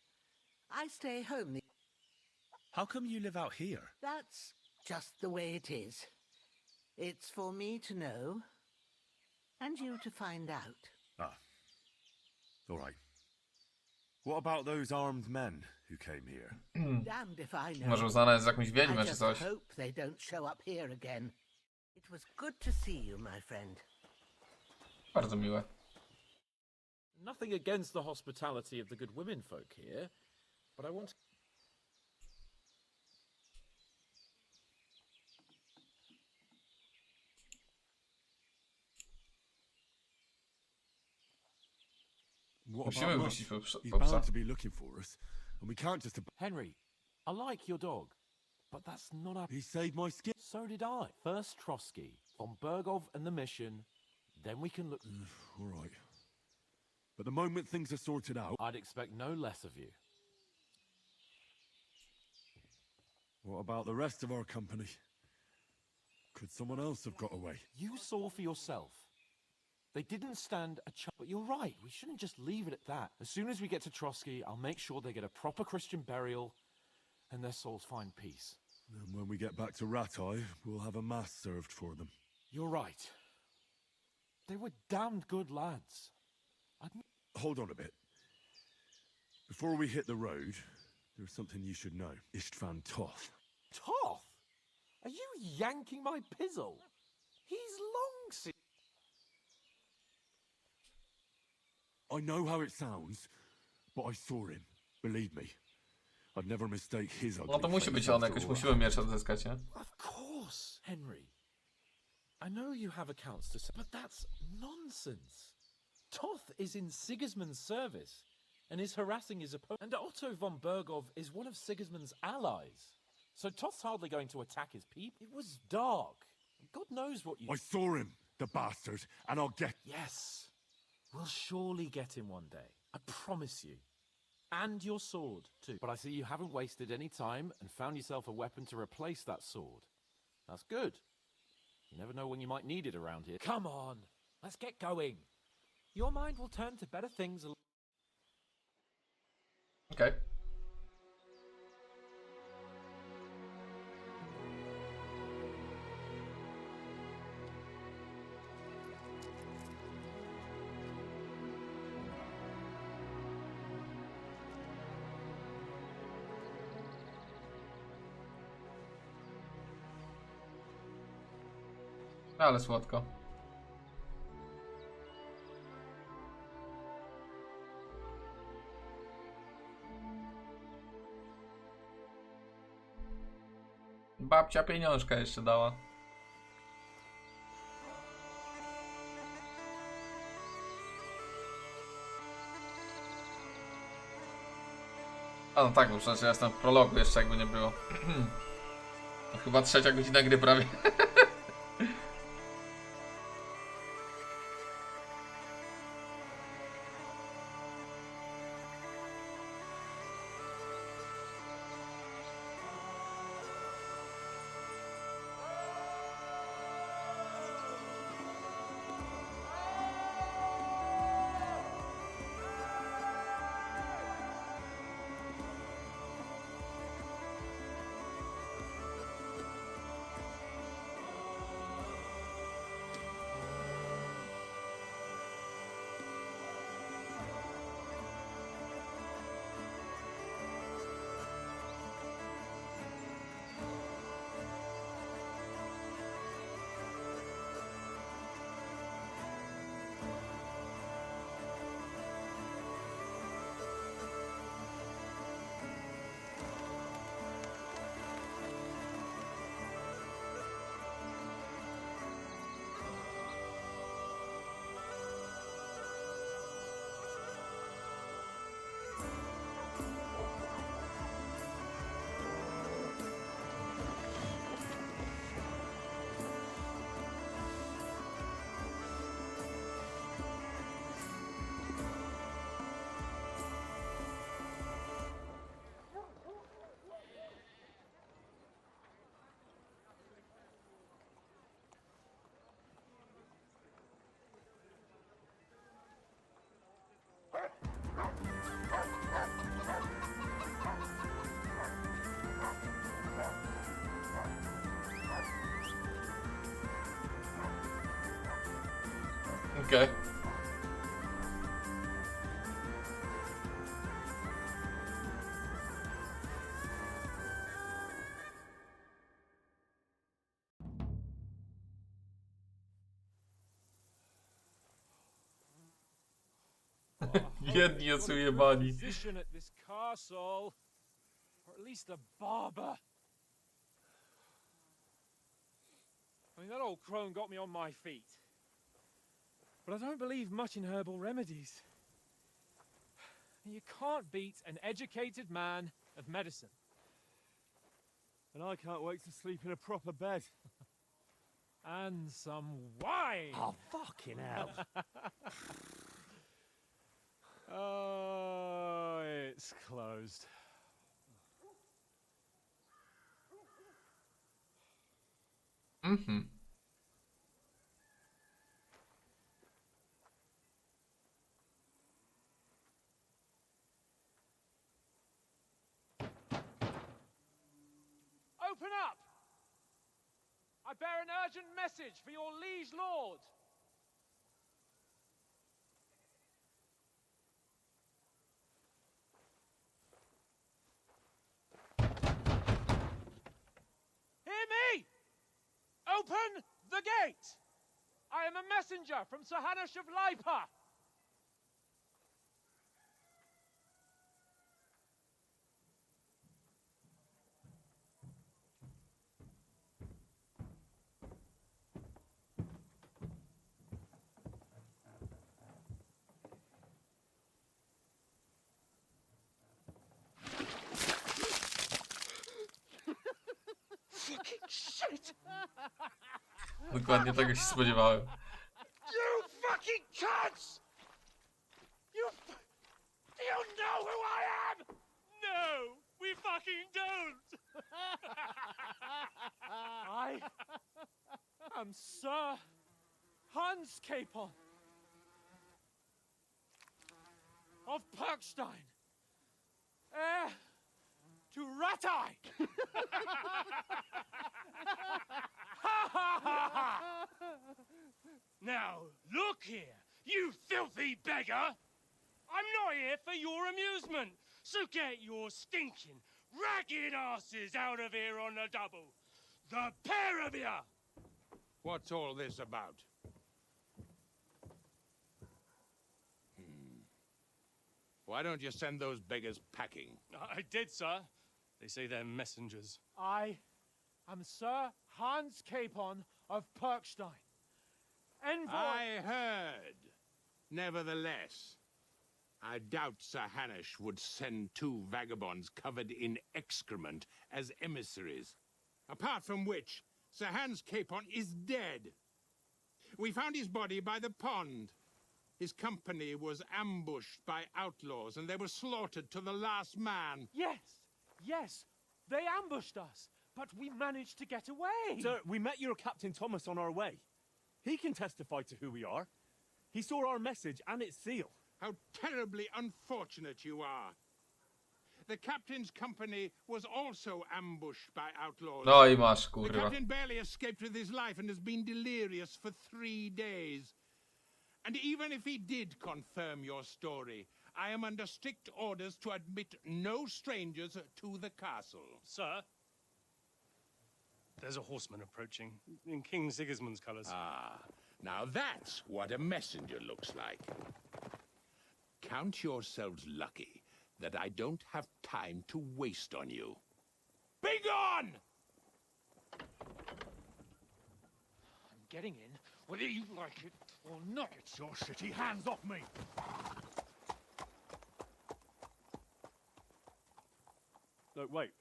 C: I stay home.
I: How come you live out here?
C: That's just the way it is. It's for me to know, and you to find out.
A: Ah. All right. What about those armed men who came here?
C: Damned if I know.
B: Może uznana jest za jakąś wiedźmę
C: I
B: czy
C: just
B: coś.
C: hope they don't show up here again. It was good to see you, my friend.
B: Bardzo miłe.
F: Nothing against the hospitality of the good women folk here, but I want...
A: What
B: Musimy
A: about
B: wrócić po
A: He's
B: psa.
A: bound to be looking for us, and we can't just...
F: Henry, I like your dog, but that's not our...
A: He saved my skin.
F: So did I. First Trotsky, von Bergov and the mission, then we can look...
A: All right. But the moment things are sorted out...
F: I'd expect no less of you.
A: What about the rest of our company? Could someone else have got away?
F: You saw for yourself. They didn't stand a chance. But you're right, we shouldn't just leave it at that. As soon as we get to Trotsky, I'll make sure they get a proper Christian burial and their souls find peace.
A: And when we get back to Ratai, we'll have a mass served for them.
F: You're right. They were damned good lads.
A: Hold on a bit. Before we hit the road, there's something you should know. Istvan Toth.
F: Toth? Are you yanking my pizzle? He's long since...
A: I know how it sounds, but I saw him. Believe me. I'd never mistake his ugly
B: No to musi
A: face
B: być on,
A: after
B: jakoś
A: all
B: musimy
A: that.
B: miecz odzyskać, nie?
F: Of course, Henry. I know you have accounts to settle, but that's nonsense. Toth is in Sigismund's service and is harassing his opponent. And Otto von Bergov is one of Sigismund's allies. So Toth's hardly going to attack his people. It was dark. God knows what you...
A: I saw him, the bastard, and I'll get...
F: Yes. We'll surely get him one day. I promise you. And your sword, too. But I see you haven't wasted any time and found yourself a weapon to replace that sword. That's good. You never know when you might need it around here. Come on, let's get going. Your mind will turn to better things.
B: Okej. Ale słodko. Babcia pieniążka jeszcze dała. A no tak, bo przecież ja jestem w prologu jeszcze, jakby nie było. To chyba 3. godzina gry prawie. Okej. Jedni jest ujebani.
F: Position at this castle, or at least a barber. I mean, that old crone got me on my feet, but I don't believe much in herbal remedies. You can't beat an educated man of medicine. And I can't wait to sleep in a proper bed. And some wine!
D: Oh, fucking hell.
F: Oh, it's closed.
B: Mhm.
F: Open up! I bear an urgent message for your liege lord. Hear me! Open the gate! I am a messenger from Sir Hanush of Lipa.
D: Shit!
B: Dokładnie tego się spodziewałem.
D: You fucking cunts! Do you know who I am? No, we fucking don't!
F: I am Sir Hans Capon of Perkstein, heir to Ratai.
D: Now, look here, you filthy beggar! I'm not here for your amusement, so get your stinking, ragged asses out of here on the double. The pair of you!
J: What's all this about? Why don't you send those beggars packing?
D: I did, sir. They say they're messengers.
F: I am Sir Hans Capon of Perkstein, envoy.
J: I heard. Nevertheless, I doubt Sir Hanush would send two vagabonds covered in excrement as emissaries. Apart from which, Sir Hans Capon is dead. We found his body by the pond. His company was ambushed by outlaws, and they were slaughtered to the last man.
F: Yes, they ambushed us, but we managed to get away.
K: Sir, we met your Captain Thomas on our way. He can testify to who we are. He saw our message and its seal.
J: How terribly unfortunate you are. The captain's company was also ambushed by outlaws.
B: No i masz,
J: The
B: kurwa.
J: captain barely escaped with his life and has been delirious for 3 days. And even if he did confirm your story, I am under strict orders to admit no strangers to the castle.
D: Sir, there's a horseman approaching in King Sigismund's colours.
J: Ah, now that's what a messenger looks like. Count yourselves lucky that I don't have time to waste on you. Be gone!
F: I'm getting in, whether you like it or not.
K: Get your shitty hands off me! No, wait.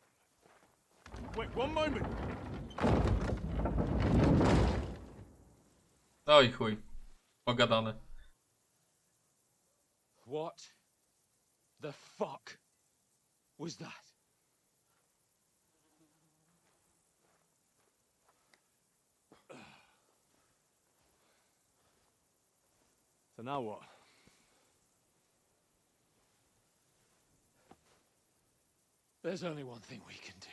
K: Wait, one moment!
B: Oj chuj. Pogadane.
F: What the fuck was that?
K: So now what?
F: There's only one thing we can do.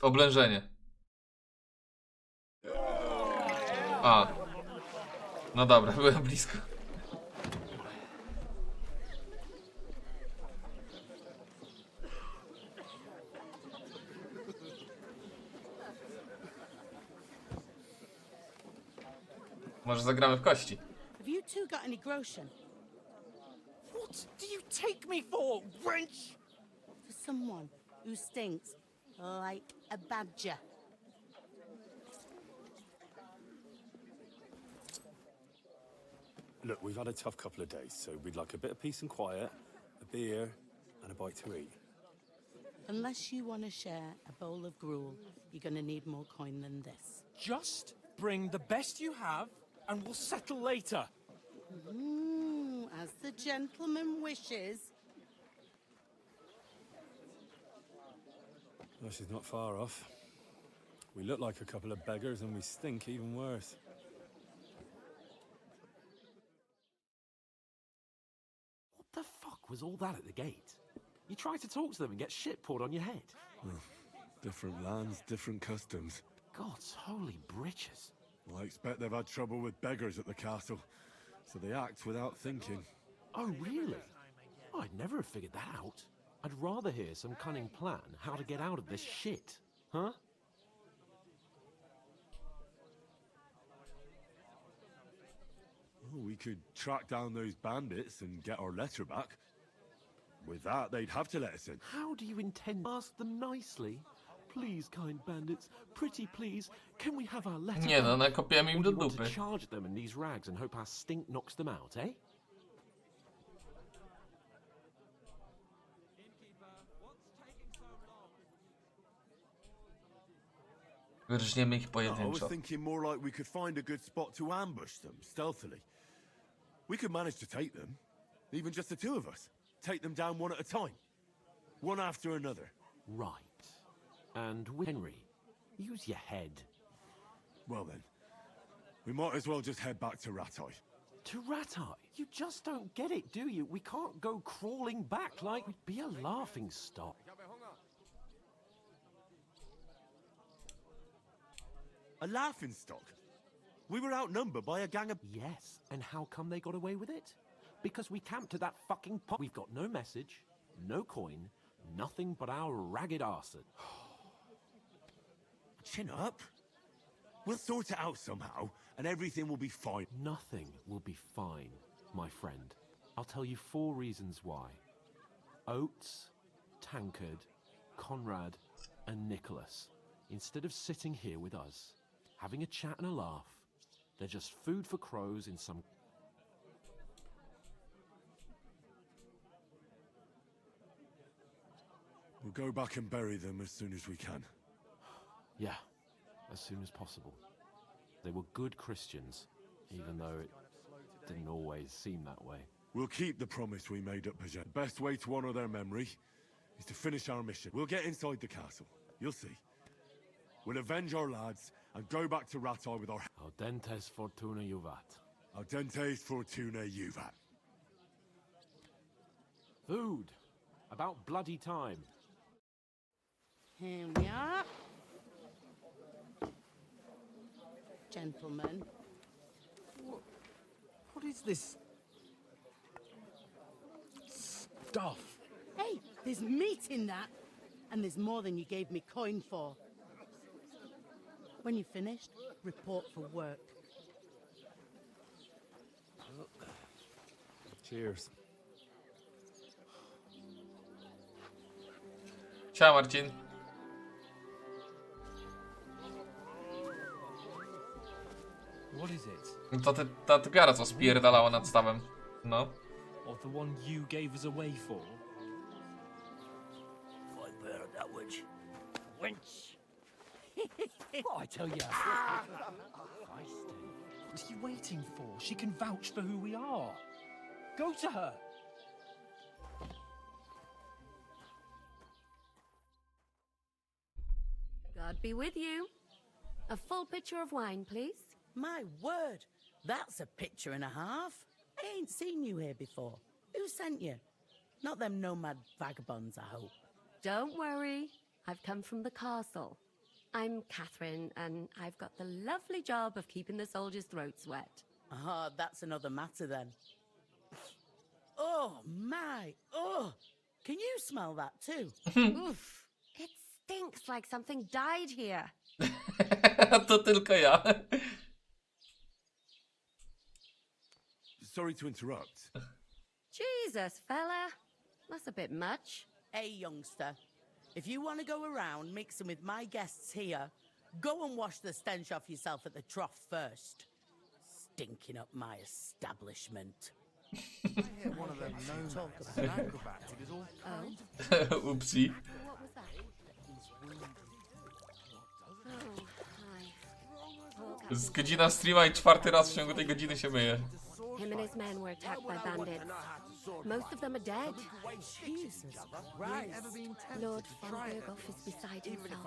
B: Oblężenie. A. No dobra, byłem blisko. Może zagramy w kości.
L: Have you two got any groschen?
K: What do you take me for, wench?
L: For someone who stinks like a badger.
M: Look, we've had a tough couple of days, so we'd like a bit of peace and quiet, a beer, and a bite to eat.
L: Unless you want to share a bowl of gruel, you're going to need more coin than this.
K: Just bring the best you have, and we'll settle later.
L: As the gentleman wishes.
M: Well, she's not far off. We look like a couple of beggars, and we stink even worse.
F: What the fuck was all that at the gate? You try to talk to them and get shit poured on your head.
A: Different lands, different customs.
F: God's holy britches.
A: Well, I expect they've had trouble with beggars at the castle, so they act without thinking.
F: Oh, really? Oh, I'd never have figured that out. I'd rather hear some cunning plan how to get out of this shit. Huh?
A: Well, we could track down those bandits and get our letter back. With that, they'd have to let us in.
F: How do you intend to ask them nicely? Please, kind bandits, pretty please, can we have our letter?
B: Nie no, nakopiemy im do
F: Or do you want
B: dupy.
F: to charge them in these rags and hope our stink knocks them out, eh?
B: Wyrżniemy ich
A: I was
B: pojedynczo.
A: thinking more like we could find a good spot to ambush them, stealthily. We could manage to take them, even just the two of us. Take them down one at a time. One after another.
F: Right. And with Henry, use your head.
A: Well then, we might as well just head back to Ratai.
F: To Ratai? You just don't get it, do you? We can't go crawling back like we'd be a laughing stock.
A: A laughing stock? We were outnumbered by a gang of...
F: Yes, and how come they got away with it? Because we camped to that fucking pot. We've got no message, no coin, nothing but our ragged arson.
A: Chin up. We'll sort it out somehow, and everything will be fine.
F: Nothing will be fine, my friend. I'll tell you 4 reasons why. Oates, Tankard, Conrad, and Nicholas, instead of sitting here with us, having a chat and a laugh, they're just food for crows in some...
A: We'll go back and bury them as soon as we can.
F: Yeah, as soon as possible. They were good Christians, even though it didn't always seem that way.
A: We'll keep the promise we made at Paget. Best way to honor their memory is to finish our mission. We'll get inside the castle. You'll see. We'll avenge our lads and go back to Ratai with our...
F: Audentes fortuna juvat.
A: Audentes fortuna juvat.
F: Food! About bloody time.
L: Here we are. Gentlemen.
K: What is this stuff?
L: Hey, there's meat in that. And there's more than you gave me coin for. When you're finished, report for work.
M: Cheers.
B: Ciao, Marcin.
K: What is it?
B: To ta typiara, co spierdalała nad stawem. No.
K: Or the one you gave us away for?
D: I bear that witch. Wench.
K: What I tell you. What are you waiting for? She can vouch for who we are. Go to her.
N: God be with you. A full pitcher of wine, please.
L: My word, that's a picture and a half. I ain't seen you here before. Who sent you? Not them nomad vagabonds, I hope.
N: Don't worry. I've come from the castle. I'm Catherine, and I've got the lovely job of keeping the soldiers' throats wet.
L: Ah, that's another matter then. Oh my! Oh, can you smell that too?
N: Oof. It stinks like something died here.
B: To tylko ja.
A: Sorry to interrupt.
N: Jesus, fella. That's a bit much.
L: Hey, youngster, if you want to go around mixing with my guests here, go and wash the stench off yourself at the trough first. Stinking up my establishment.
O: One of them known talk about an acrobat who does all kinds of
B: Oopsie.
N: What was that? Oh, hi.
B: Z godzina streama i 4. raz w ciągu tej godziny się myje.
N: Him and his men were attacked by bandits. Most of them are dead.
L: Jesus Christ.
N: Lord von Berghoff is beside himself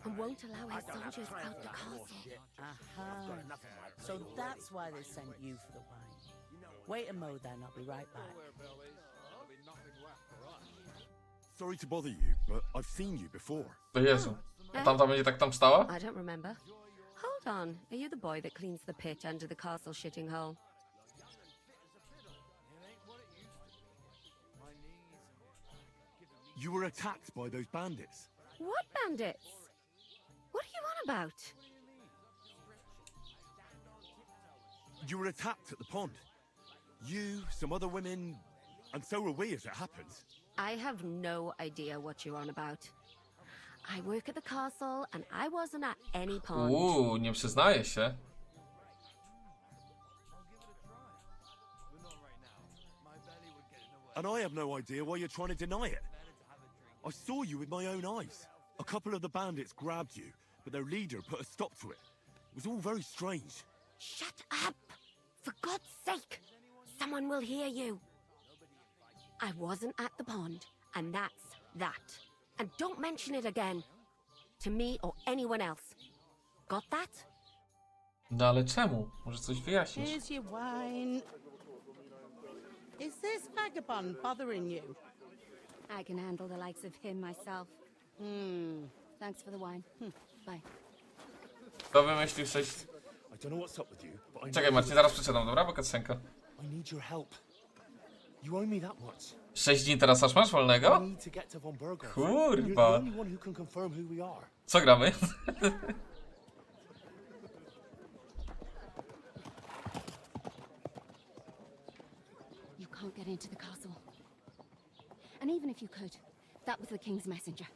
N: and won't allow his soldiers out the castle.
L: Aha. So that's why they sent you for the wine. Wait a mo then, I'll be right back.
A: Sorry to bother you, but I've seen you before.
B: To Jezu. A tamta będzie tak tam stała?
N: I don't remember. Hold on. Are you the boy that cleans the pitch under the castle shitting hole?
A: You were attacked by those bandits.
N: What bandits? What are you on about?
A: You were attacked at the pond. You, some other women, and so were we as it happens.
N: I have no idea what you're on about. I work at the castle and I wasn't at any pond.
B: Nie przyznaje się.
A: And I have no idea why you're trying to deny it. I saw you with my own eyes. A couple of the bandits grabbed you, but their leader put a stop to it. It was all very strange.
N: Shut up! For God's sake! Someone will hear you. I wasn't at the pond, and that's that. And don't mention it again. To me or anyone else. Got that?
B: No ale czemu? Może coś wyjaśnisz?
L: Here's your wine. Is this vagabond bothering you?
N: I can handle the likes of him myself. Thanks for the wine. Bye.
B: Kto wymyślił 6...
M: I don't know what's up with you, but I
B: Czekaj Marcin, zaraz przeczytam, dobra? Bo cutscenka.
M: I need your help. You owe me that much.
B: 6 dni teraz aż masz wolnego?
M: I need to get to von Berghoff.
B: Kurwa.
M: You're the only one who can confirm who we are.
B: Co gramy?
N: You can't get into the castle. And even if you could, that was the king's messenger.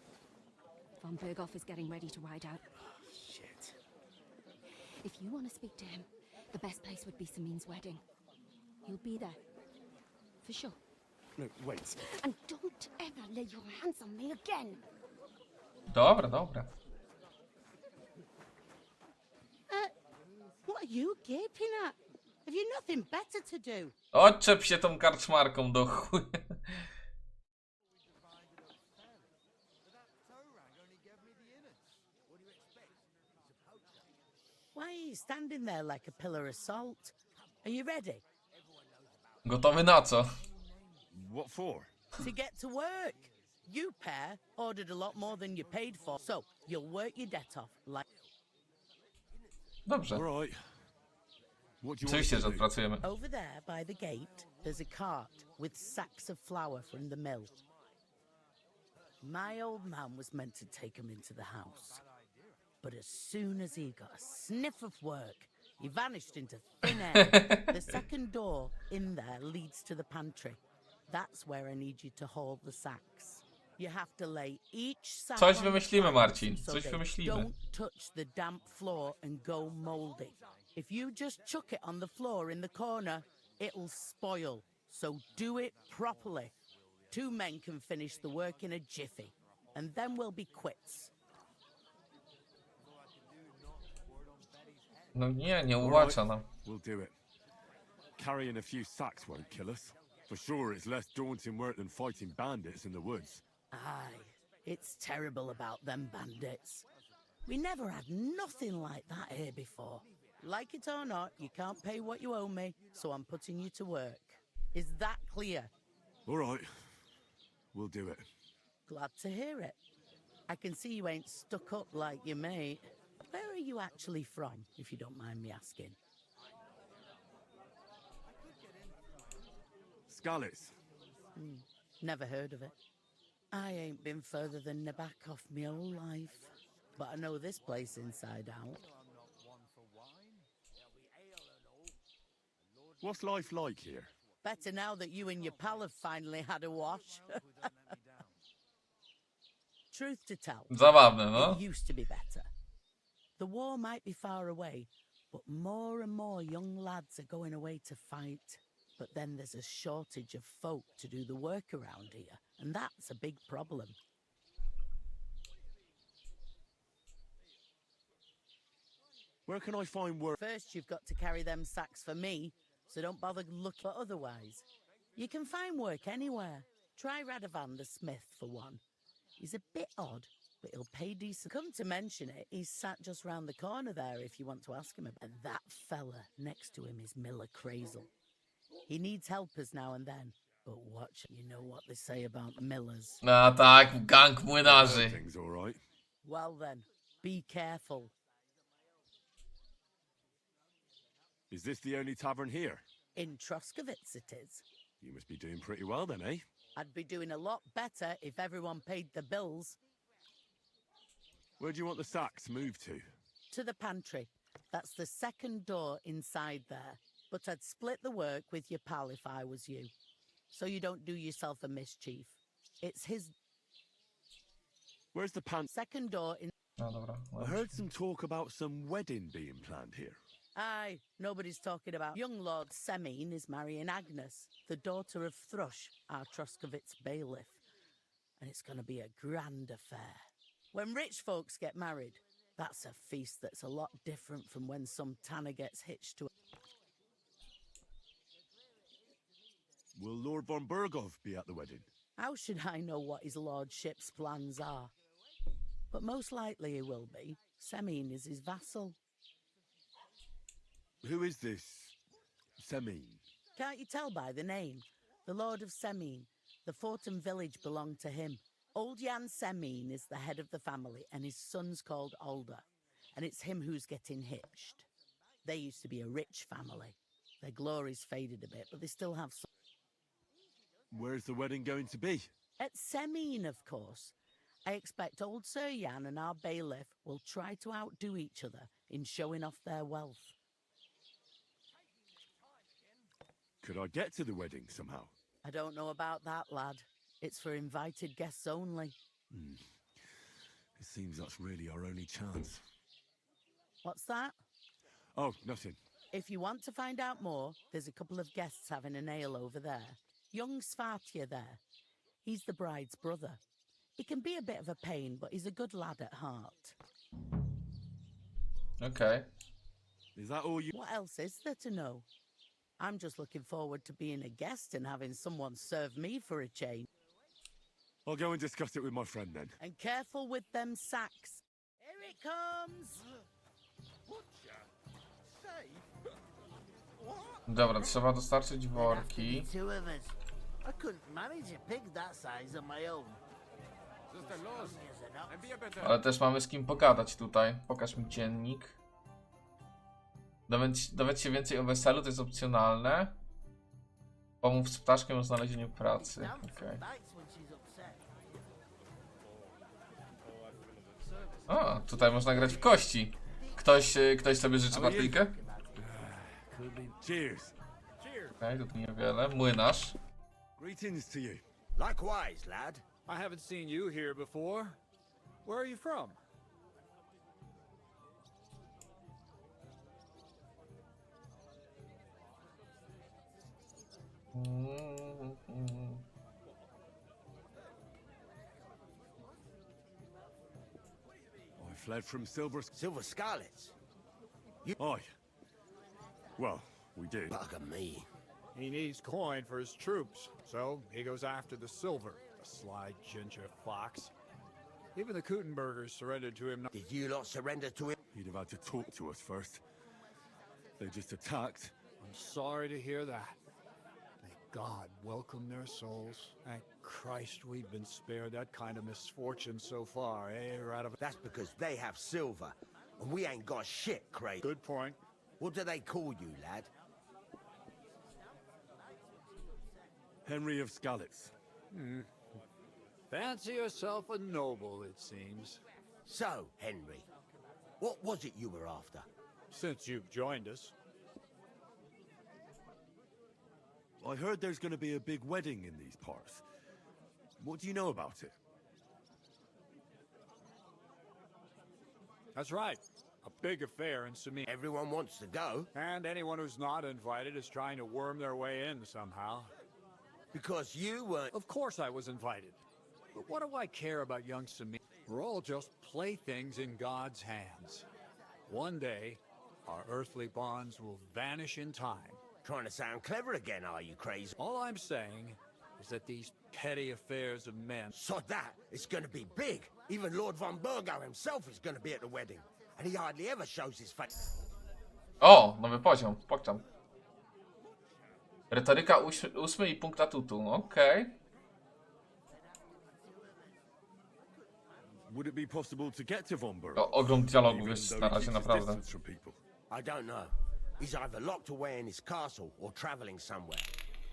N: Von Berghoff is getting ready to ride out.
M: Shit.
N: If you want to speak to him, the best place would be Samin's wedding. He'll be there. For sure.
M: No, wait.
N: And don't ever lay your hands on me again.
B: Dobra, dobra.
L: What are you gaping at? Have you nothing better to do?
B: Odczep się tą karczmarką do chuja.
L: Why are you standing there like a pillar of salt? Are you ready?
B: Gotowy na co?
A: What for?
L: To get to work. You pair ordered a lot more than you paid for, so you'll work your debt off like...
B: Dobrze.
A: All right. What do you want
B: Oczywiście,
A: to
B: że
A: do?
B: odpracujemy.
L: Over there by the gate, there's a cart with sacks of flour from the mill. My old man was meant to take them into the house. But as soon as he got a sniff of work, he vanished into thin air. The second door in there leads to the pantry. That's where I need you to haul the sacks. You have to lay each sack
B: Coś
L: on
B: wymyślimy,
L: the
B: Marcin.
L: so
B: Coś
L: they
B: wymyślimy.
L: don't touch the damp floor and go moldy. If you just chuck it on the floor in the corner, it'll spoil. So do it properly. 2 men can finish the work in a jiffy, and then we'll be quits.
B: No nie ułacza nam.
A: We'll do it. Carrying a few sacks won't kill us. For sure, it's less daunting work than fighting bandits in the woods.
L: Aye, it's terrible about them bandits. We never had nothing like that here before. Like it or not, you can't pay what you owe me, so I'm putting you to work. Is that clear?
A: All right. We'll do it.
L: Glad to hear it. I can see you ain't stuck up like your mate. Where are you actually from, if you don't mind me asking?
A: Scalets.
L: Never heard of it. I ain't been further than Nabakov my whole life. But I know this place inside out.
A: What's life like here?
L: Better now that you and your pal have finally had a wash. Truth to tell,
B: Zabawne, no.
L: it used to be better. The war might be far away, but more and more young lads are going away to fight. But then there's a shortage of folk to do the work around here, and that's a big problem.
A: Where can I find work?
L: First, you've got to carry them sacks for me, so don't bother looking otherwise. You can find work anywhere. Try Radovan the smith for one. He's a bit odd, but he'll pay decent. Come to mention it, he's sat just round the corner there if you want to ask him about. And that fella next to him is Miller Crazel. He needs helpers now and then, but watch, you know what they say about millers.
B: A tak, gang młynarzy.
A: Things all right.
L: Well then, be careful.
A: Is this the only tavern here?
L: In Troskovitz it is.
A: You must be doing pretty well then, eh?
L: I'd be doing a lot better if everyone paid the bills.
A: Where do you want the sacks moved to?
L: To the pantry. That's the second door inside there. But I'd split the work with your pal if I was you. So you don't do yourself a mischief. It's his...
A: Where's the
L: second door in...
B: No, dobra.
A: I heard some talk about some wedding being planned here.
L: Aye, nobody's talking about. Young Lord Semine is marrying Agnes, the daughter of Thrush, our Troskovitz bailiff. And it's going to be a grand affair. When rich folks get married, that's a feast that's a lot different from when some tanner gets hitched to...
A: Will Lord von Bergov be at the wedding?
L: How should I know what his lordship's plans are? But most likely he will be. Semine is his vassal.
A: Who is this Semine?
L: Can't you tell by the name? The Lord of Semine. The fort and village belong to him. Old Jan Semine is the head of the family, and his son's called Alder. And it's him who's getting hitched. They used to be a rich family. Their glory's faded a bit, but they still have some.
A: Where's the wedding going to be?
L: At Semine, of course. I expect old Sir Jan and our bailiff will try to outdo each other in showing off their wealth.
A: Could I get to the wedding somehow?
L: I don't know about that, lad. It's for invited guests only.
A: It seems that's really our only chance.
L: What's that?
A: Oh, nothing.
L: If you want to find out more, there's a couple of guests having an ale over there. Young Svartje there. He's the bride's brother. He can be a bit of a pain, but he's a good lad at heart.
B: Okay.
A: Is that all you...
L: What else is there to know? I'm just looking forward to being a guest and having someone serve me for a change.
A: I'll go and discuss it with my friend then.
L: And careful with them sacks. Here it comes!
B: Dobra, trzeba dostarczyć worki.
C: Two of us. I couldn't manage a pig that size on my own.
B: Ale też mamy z kim pogadać tutaj. Pokaż mi dziennik. Dowiedz się więcej o weselu, to jest opcjonalne. Pomów z ptaszkiem o znalezieniu pracy. Okay. O, tutaj można grać w kości. Ktoś sobie życzy partyjkę?
A: Cheers.
B: Okej, tu niewiele. Młynarz.
A: Greetings to you.
O: Likewise, lad. I haven't seen you here before. Where are you from?
A: I fled from Silver
O: Scarlets.
A: Aye. Well, we did.
O: Bugger me. He needs coin for his troops, so he goes after the silver. The sly ginger fox. Even the Kutenbergers surrendered to him. Did you lot surrender to him?
A: He'd have had to talk to us first. They just attacked.
O: I'm sorry to hear that. May God welcome their souls. Thank Christ we've been spared that kind of misfortune so far, eh, Radovan?
P: That's because they have silver, and we ain't got shit, Craig.
O: Good point.
P: What do they call you, lad?
A: Henry of Skalitz.
O: Fancy yourself a noble, it seems.
P: So, Henry, what was it you were after?
O: Since you've joined us.
A: I heard there's going to be a big wedding in these parts. What do you know about it?
O: That's right. A big affair in Sami.
P: Everyone wants to go.
O: And anyone who's not invited is trying to worm their way in somehow.
P: Because you weren't...
O: Of course I was invited. But what do I care about young Sami? We're all just playthings in God's hands. One day, our earthly bonds will vanish in time.
P: Trying to sound clever again, are you crazy?
O: All I'm saying is that these petty affairs of men...
P: So that it's going to be big. Even Lord von Burgo himself is going to be at the wedding. And he hardly ever shows his face.
B: O, nowy poziom, pokczam. Retoryka 8 i punkt atutu, okej.
A: Would it be possible to get to von Burg?
B: Ogląd dialogów jest na razie naprawdę.
P: I don't know. He's either locked away in his castle or traveling somewhere.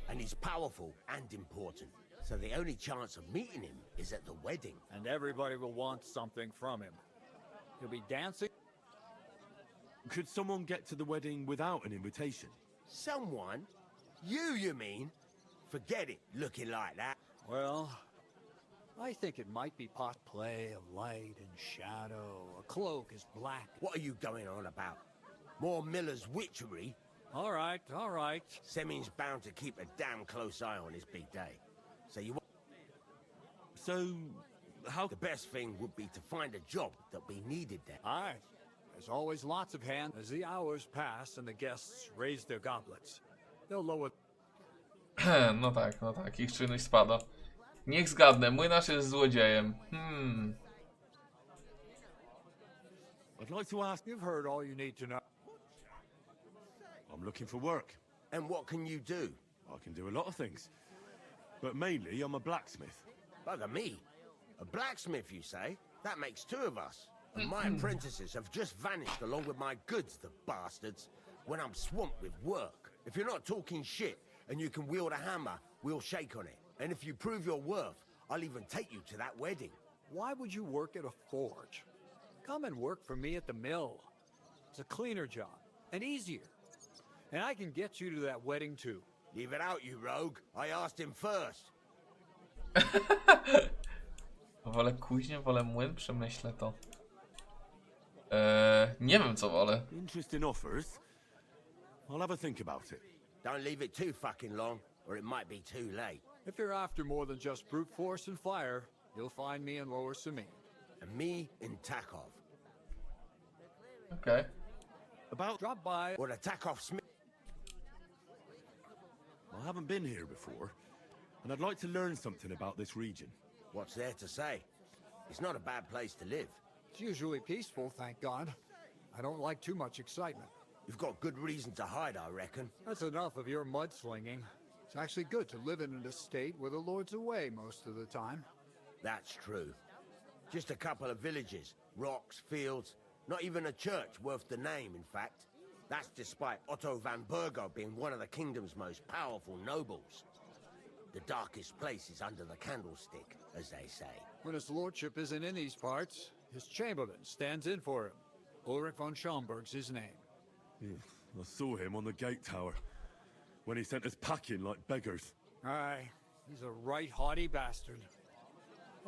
P: And he's powerful and important. So the only chance of meeting him is at the wedding.
O: And everybody will want something from him. He'll be dancing.
A: Could someone get to the wedding without an invitation?
P: Someone? You mean? Forget it, looking like that.
O: Well, I think it might be pot play of light and shadow. A cloak is black.
P: What are you going on about? More Miller's witchery?
O: All right, all right.
P: Semin's bound to keep a damn close eye on his big day.
A: So, how...
P: The best thing would be to find a job that we needed there.
O: Aye. There's always lots of hands. As the hours pass and the guests raise their goblets, they'll lower...
B: No tak, ich czujność spada. Niech zgadnę, młynarz jest złodziejem.
A: I'd like to ask...
O: You've heard all you need to know.
A: I'm looking for work.
P: And what can you do?
A: I can do a lot of things. But mainly, I'm a blacksmith.
P: Bugger me. A blacksmith, you say? That makes two of us. And my apprentices have just vanished along with my goods, the bastards, when I'm swamped with work. If you're not talking shit and you can wield a hammer, we'll shake on it. And if you prove your worth, I'll even take you to that wedding.
O: Why would you work at a forge? Come and work for me at the mill. It's a cleaner job and easier. And I can get you to that wedding too.
P: Leave it out, you rogue. I asked him first.
B: Wolę kuźnię, wolę młyn, przemyślę to. Nie wiem co wolę.
A: Interesting offers. I'll have a think about it.
P: Don't leave it too fucking long, or it might be too late.
O: If you're after more than just brute force and fire, you'll find me in Lower Sami.
P: And me in Takov.
B: Okay.
A: About...
O: Drop by...
P: Or the Takov Smith.
A: I haven't been here before, and I'd like to learn something about this region.
P: What's there to say? It's not a bad place to live.
O: It's usually peaceful, thank God. I don't like too much excitement.
P: You've got good reason to hide, I reckon.
O: That's enough of your mudslinging. It's actually good to live in an estate where the Lord's away most of the time.
P: That's true. Just a couple of villages, rocks, fields, not even a church worth the name, in fact. That's despite Otto van Burgo being one of the kingdom's most powerful nobles. The darkest place is under the candlestick, as they say.
O: When his lordship isn't in these parts, his chamberlain stands in for him. Ulrich von Schomberg's his name.
A: I saw him on the gate tower, when he sent us packing like beggars.
O: Aye, he's a right haughty bastard.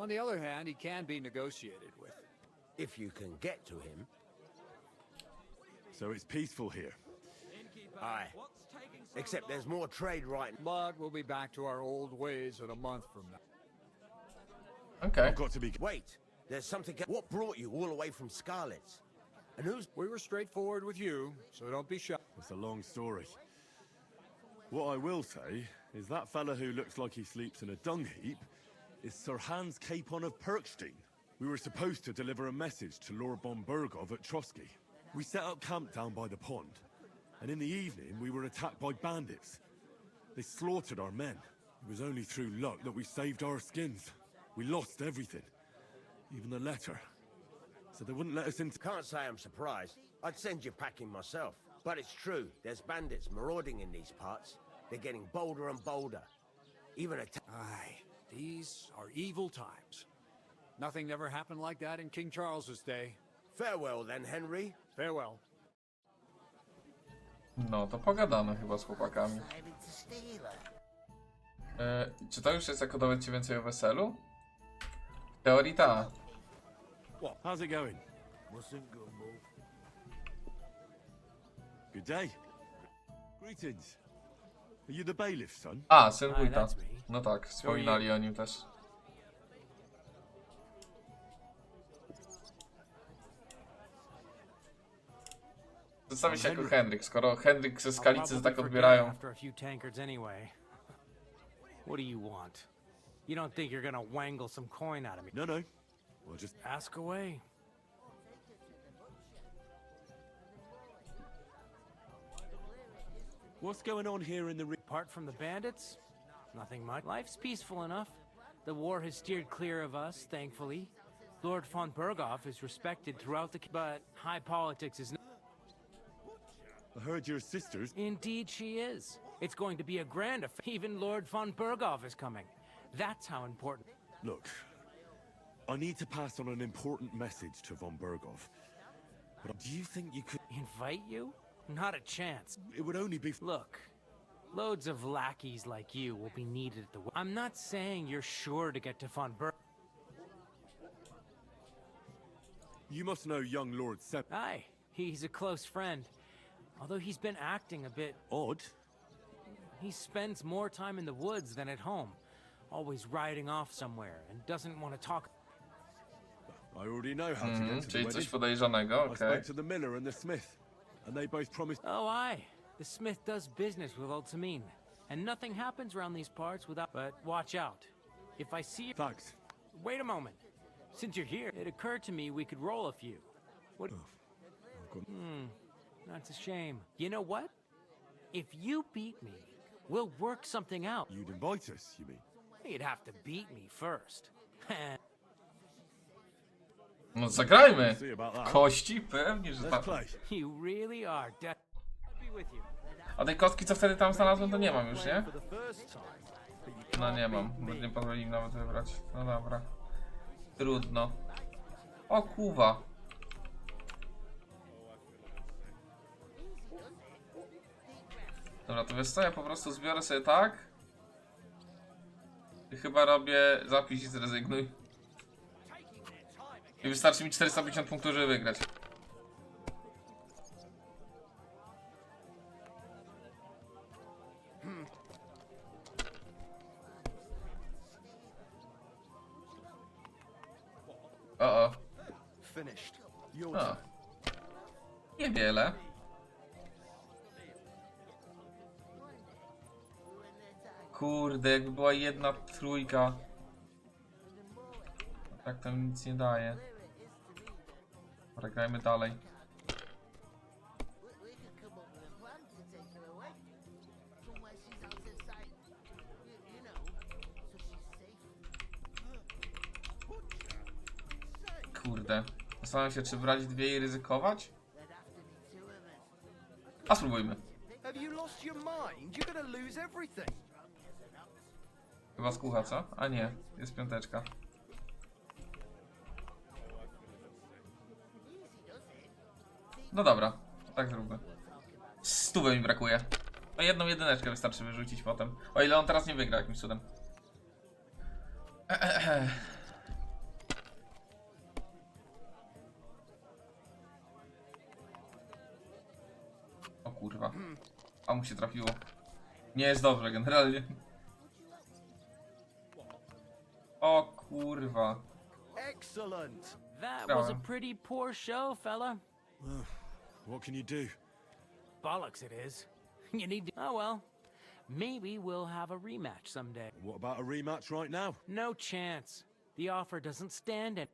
O: On the other hand, he can be negotiated with.
P: If you can get to him.
A: So it's peaceful here.
P: Aye. Except there's more trade right now.
O: But we'll be back to our old ways in a month from now.
B: Okay.
A: I've got to be...
P: Wait, there's something... What brought you all the way from Scarlet's? And who's...
O: We were straightforward with you, so don't be shy.
A: It's a long story. What I will say is that fella who looks like he sleeps in a dung heap is Sir Hans Capon of Perkstein. We were supposed to deliver a message to Lord von Burgov at Trotsky. We set up camp down by the pond, and in the evening we were attacked by bandits. They slaughtered our men. It was only through luck that we saved our skins. We lost everything, even the letter. So they wouldn't let us into...
P: Can't say I'm surprised. I'd send you packing myself. But it's true, there's bandits marauding in these parts. They're getting bolder and bolder. Even a
O: Aye, these are evil times. Nothing ever happened like that in King Charles's day.
P: Farewell then, Henry.
O: Farewell.
B: No to pogadamy chyba z chłopakami. Czy to już jest jako dowiedz się więcej o weselu? W teorii ta.
A: What? How's it going? Good day. Greetings. Are you the bailiff, son?
B: A, syn wójta. No tak, wspominali o nim też. Przedstawi się jako Henryk, skoro Henryk ze Skalicy tak odbierają.
Q: After a few tankards anyway. What do you want? You don't think you're gonna wangle some coin out of me?
A: No, no. Well, just
Q: Ask away.
A: what's going on here in the
Q: Apart from the bandits, nothing much. Life's peaceful enough. The war has steered clear of us, thankfully. Lord von Berghoff is respected throughout the... But high politics is...
A: I heard your sister's.
Q: Indeed she is. It's going to be a grand affair. Even Lord von Berghoff is coming. That's how important...
A: Look, I need to pass on an important message to von Berghoff. But do you think you could...
Q: Invite you? Not a chance.
A: It would only be...
Q: Look, loads of lackeys like you will be needed at the... I'm not saying you're sure to get to von Berghoff.
A: You must know young Lord Sep...
Q: Aye, he's a close friend. Although he's been acting a bit...
A: Odd?
Q: He spends more time in the woods than at home. Always riding off somewhere and doesn't want to talk...
A: I already know how to get to the
B: Czyli
A: wedding.
B: coś podejrzanego,
A: I
B: okej.
A: spoke to the miller and the smith, and they both promised...
Q: Oh, aye. The smith does business with old Tamine. And nothing happens around these parts without... But watch out. If I see you...
A: Thanks.
Q: Wait a moment. Since you're here, it occurred to me we could roll a few. What... That's a shame. You know what? If you beat me, we'll work something out.
A: You'd invite us, you mean?
Q: You'd have to beat me first.
B: No zagrajmy!
A: See about that.
B: Kości? Pewnie, że
A: Let's
B: tak.
A: play.
Q: You really are dead. I'll be with you.
B: A tej kostki, co wtedy tam znalazłem, to nie mam już, nie? No nie mam, bo nie pozwolili mi nawet wybrać. No dobra. Trudno. O kuwa. Dobra, to wiesz co, ja po prostu zbiorę sobie tak. I chyba robię zapisz i zrezygnuj. I wystarczy mi 450 punktów, żeby wygrać. O. Niewiele. Kurde, jakby była jedna trójka. Tak to mi nic nie daje. Dobra, grajmy dalej. Kurde. Zastanawiam się, czy brać dwie i ryzykować? A spróbujmy. Chyba skucha, co? A nie, jest piąteczka. No dobra, to tak zróbmy. 100 mi brakuje. No jedną jedyneczkę wystarczy wyrzucić potem. O ile on teraz nie wygra jakimś cudem. O kurwa. A mu się trafiło. Nie jest dobrze generalnie. O kurwa.
Q: Excellent. That was a pretty poor show, fella.
A: What can you do?
Q: Bollocks it is. You need to... Oh well. Maybe we'll have a rematch someday.
A: What about a rematch right now?
Q: No chance. The offer doesn't stand it.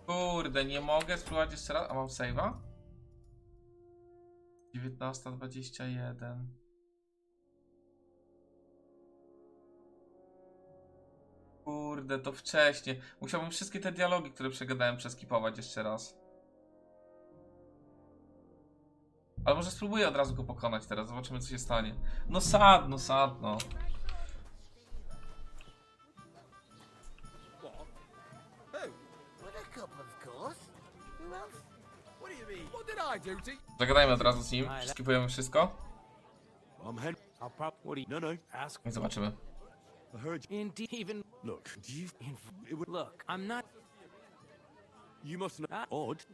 B: Kurde, nie mogę spróbować jeszcze raz. A mam save'a? 19:21. Kurde, to wcześnie. Musiałbym wszystkie te dialogi, które przegadałem, przeskipować jeszcze raz. Ale może spróbuję od razu go pokonać teraz. Zobaczymy, co się stanie. No sad, no. Zagadajmy od razu z nim. Skipujemy wszystko.
M: I'm Henry.
Q: I'll probably
M: No, no.
Q: ask.
B: I zobaczymy.
M: I heard you.
Q: Indeed, even
M: Look, do you... It would...
Q: look. I'm not.
M: You must know... Odd.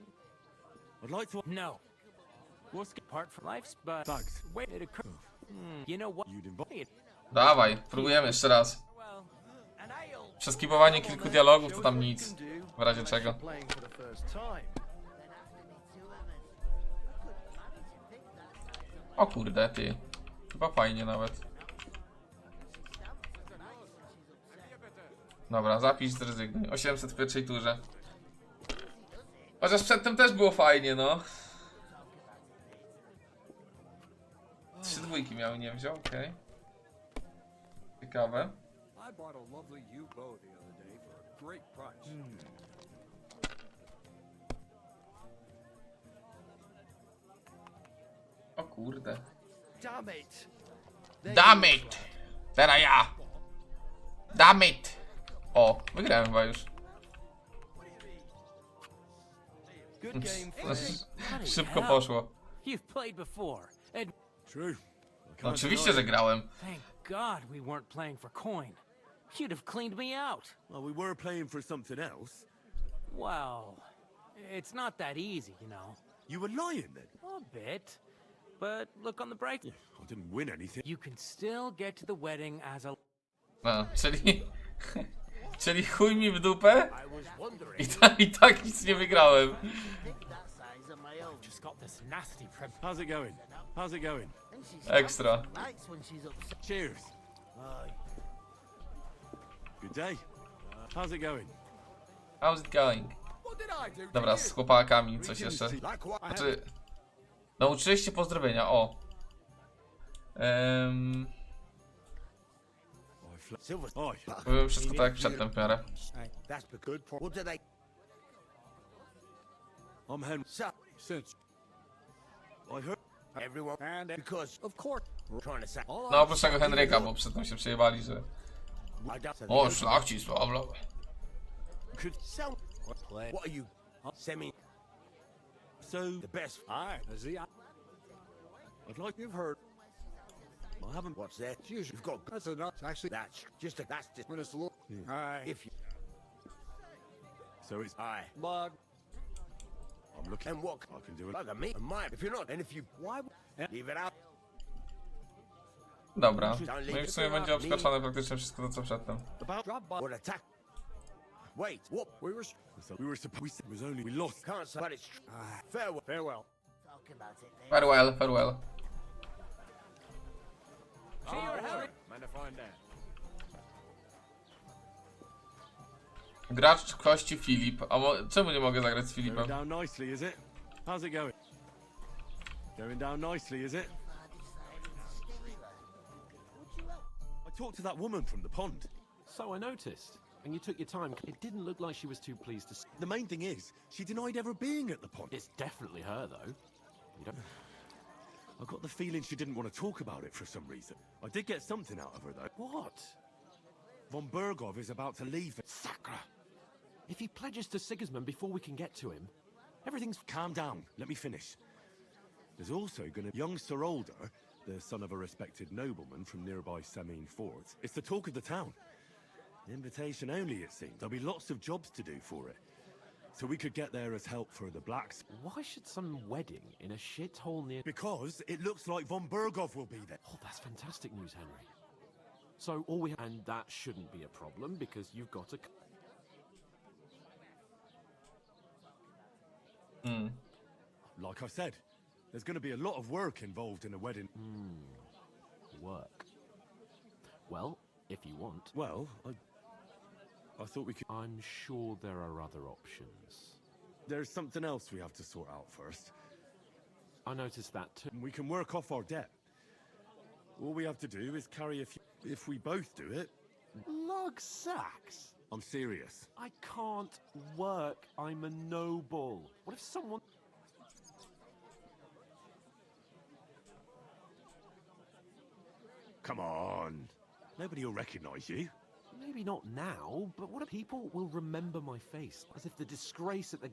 M: I'd like to...
Q: No.
M: What's...
Q: Apart from life's, but
M: Thanks.
Q: wait, it occurred. You know what?
M: You'd invite...
B: Dawaj, próbujemy jeszcze raz. Przeskipowanie kilku dialogów to tam nic. W razie czego. O kurde, ty. Chyba fajnie nawet. Dobra, zapisz, zrezygnuj. 800 w pierwszej turze. Chociaż przedtem też było fajnie, no. 3 dwójki miały, nie wziął, okej. Ciekawe.
O: I bought a lovely U-boat the other day for a great price.
B: O kurde.
P: Damn it!
B: Damn it! Teraz ja! Damn it! O, wygrałem chyba już. Szybko poszło.
Q: You've played before. And
M: True.
B: No, oczywiście, że grałem.
Q: thank God we weren't playing for coin. You'd have cleaned me out.
M: Well, we were playing for something else.
Q: Well, it's not that easy, you know.
M: You were lying then?
Q: A bit. But look on the bright side.
M: I didn't win anything.
Q: You can still get to the wedding as a...
B: No, czyli... Czyli chuj mi w dupę? I tak nic nie wygrałem.
Q: Just got this nasty prep.
M: How's it going? How's it going?
B: Ekstra.
M: Cheers. Good day. How's it going?
B: How's it going? Dobra, z chłopakami coś jeszcze. Znaczy... Nauczyliście pozdrowienia, o. Powiem wszystko tak jak przedtem w miarę.
M: I'm Henry. Since I heard
O: Everyone, and because of course, we're trying to say.
B: No oprócz tego Henryka, bo przedtem się przejebali, że... O, szlachcic, bla bla.
P: What are you? Semi.
M: so.
O: The best.
M: I'd like you've heard. I haven't.
P: What's that? You've got.
O: That's enough. Actually,
P: That's just a. That's just.
O: when it's a little.
P: If you.
M: So it's
P: Aye.
O: Bug.
M: I'm looking.
P: And what?
M: I can do it.
P: Bugger me. And mine. If you're not, and if you. Why? Leave it out.
B: Dobra. No i w sumie będzie obskaczane praktycznie wszystko to co przedtem.
O: About drop by.
P: What attack? Wait. What?
O: We were.
M: We were supposed. We said it was only we lost.
P: Can't say. But it's. Farewell.
O: Farewell.
B: Farewell, farewell.
O: Mind if I find that?
B: Gracz kości Filip. A czemu nie mogę zagrać z
M: Going
B: Filipem?
M: down nicely, is it? How's it going? Going down nicely, is it? I talked to that woman from the pond.
F: So I noticed. And you took your time. It didn't look like she was too pleased to...
M: The main thing is, she denied ever being at the pond.
F: It's definitely her, though. You don't...
M: I got the feeling she didn't want to talk about it for some reason. I did get something out of her, though.
F: What?
M: Von Bergov is about to leave.
F: Sacra! If he pledges to Sigismund before we can get to him, everything's...
M: Calm down. Let me finish. There's also gonna... Young Sir Older, the son of a respected nobleman from nearby Samine Fords. It's the talk of the town. Invitation only, it seems. There'll be lots of jobs to do for it. So we could get there as help for the blacks.
F: Why should some wedding in a shithole near...
M: Because it looks like Von Bergov will be there.
F: Oh, that's fantastic news, Henry. So all we... And that shouldn't be a problem, because you've got a...
M: Like I said, there's going to be a lot of work involved in a wedding.
F: Work. Well, if you want...
M: Well, I thought we could...
F: I'm sure there are other options.
M: There's something else we have to sort out first.
F: I noticed that too.
M: We can work off our debt. All we have to do is carry a few... If we both do it...
F: Lug sacks?
M: I'm serious.
F: I can't work. I'm a noble. What if someone...
M: Come on. Nobody will recognize you.
F: Maybe not now, but what if people will remember my face? As if the disgrace at the...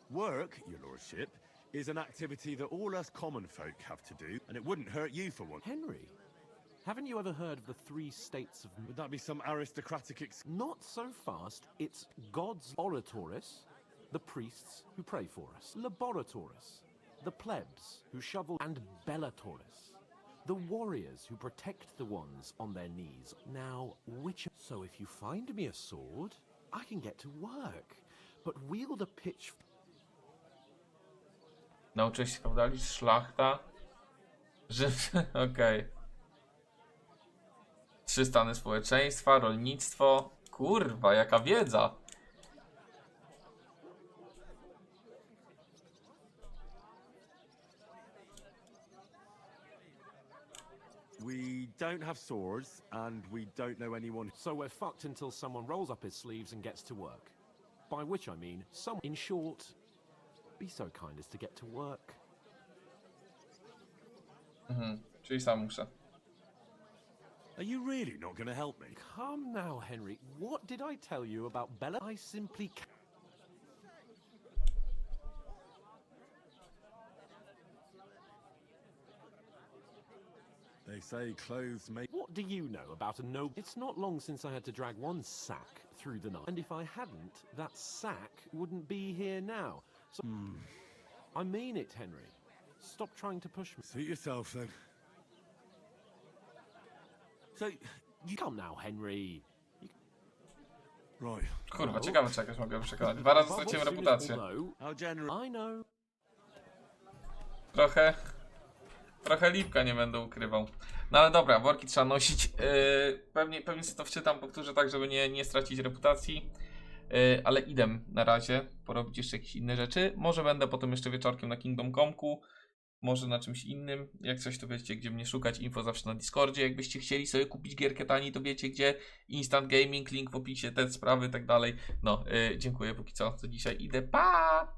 M: Work, your lordship, is an activity that all us common folk have to do, and it wouldn't hurt you for one.
F: Henry, haven't you ever heard of the 3 states of...
M: Would that be some aristocratic
F: Not so fast. It's God's oratoris, the priests who pray for us, laboratoris, the plebs who shovel, and bellatoris, the warriors who protect the ones on their knees. Now, which... So if you find me a sword, I can get to work, but wield a pitch...
B: Nauczyłeś się kaudali, szlachta, okej. 3 stany społeczeństwa, rolnictwo. Kurwa, jaka wiedza.
M: We don't have swords, and we don't know anyone...
F: So we're fucked until someone rolls up his sleeves and gets to work. By which I mean, some... In short, be so kind as to get to work.
B: Czyli sam muszę.
M: Are you really not going to help me?
F: Come now, Henry. What did I tell you about Bella? I simply can't.
M: They say clothes make...
F: What do you know about a noble? It's not long since I had to drag one sack through the night. And if I hadn't, that sack wouldn't be here now. So, I mean it, Henry. Stop trying to push me.
M: Suit yourself, then. So,
F: you... Come now, Henry.
M: Right.
B: Kurwa, ciekawe czy jakoś mogę przekonać. 2 razy straciłem reputację.
F: I know.
B: Trochę lipka, nie będę ukrywał. No ale dobra, worki trzeba nosić. Pewnie sobie to wczytam, powtórzę tak, żeby nie stracić reputacji. Ale idę na razie porobić jeszcze jakieś inne rzeczy. Może będę potem jeszcze wieczorkiem na Kingdom Comku. Może na czymś innym. Jak coś, to wiecie, gdzie mnie szukać. Info zawsze na Discordzie. Jakbyście chcieli sobie kupić gierkę taniej, to wiecie gdzie. Instant Gaming, link w opisie, te sprawy i tak dalej. No, dziękuję póki co. To dzisiaj idę. Pa!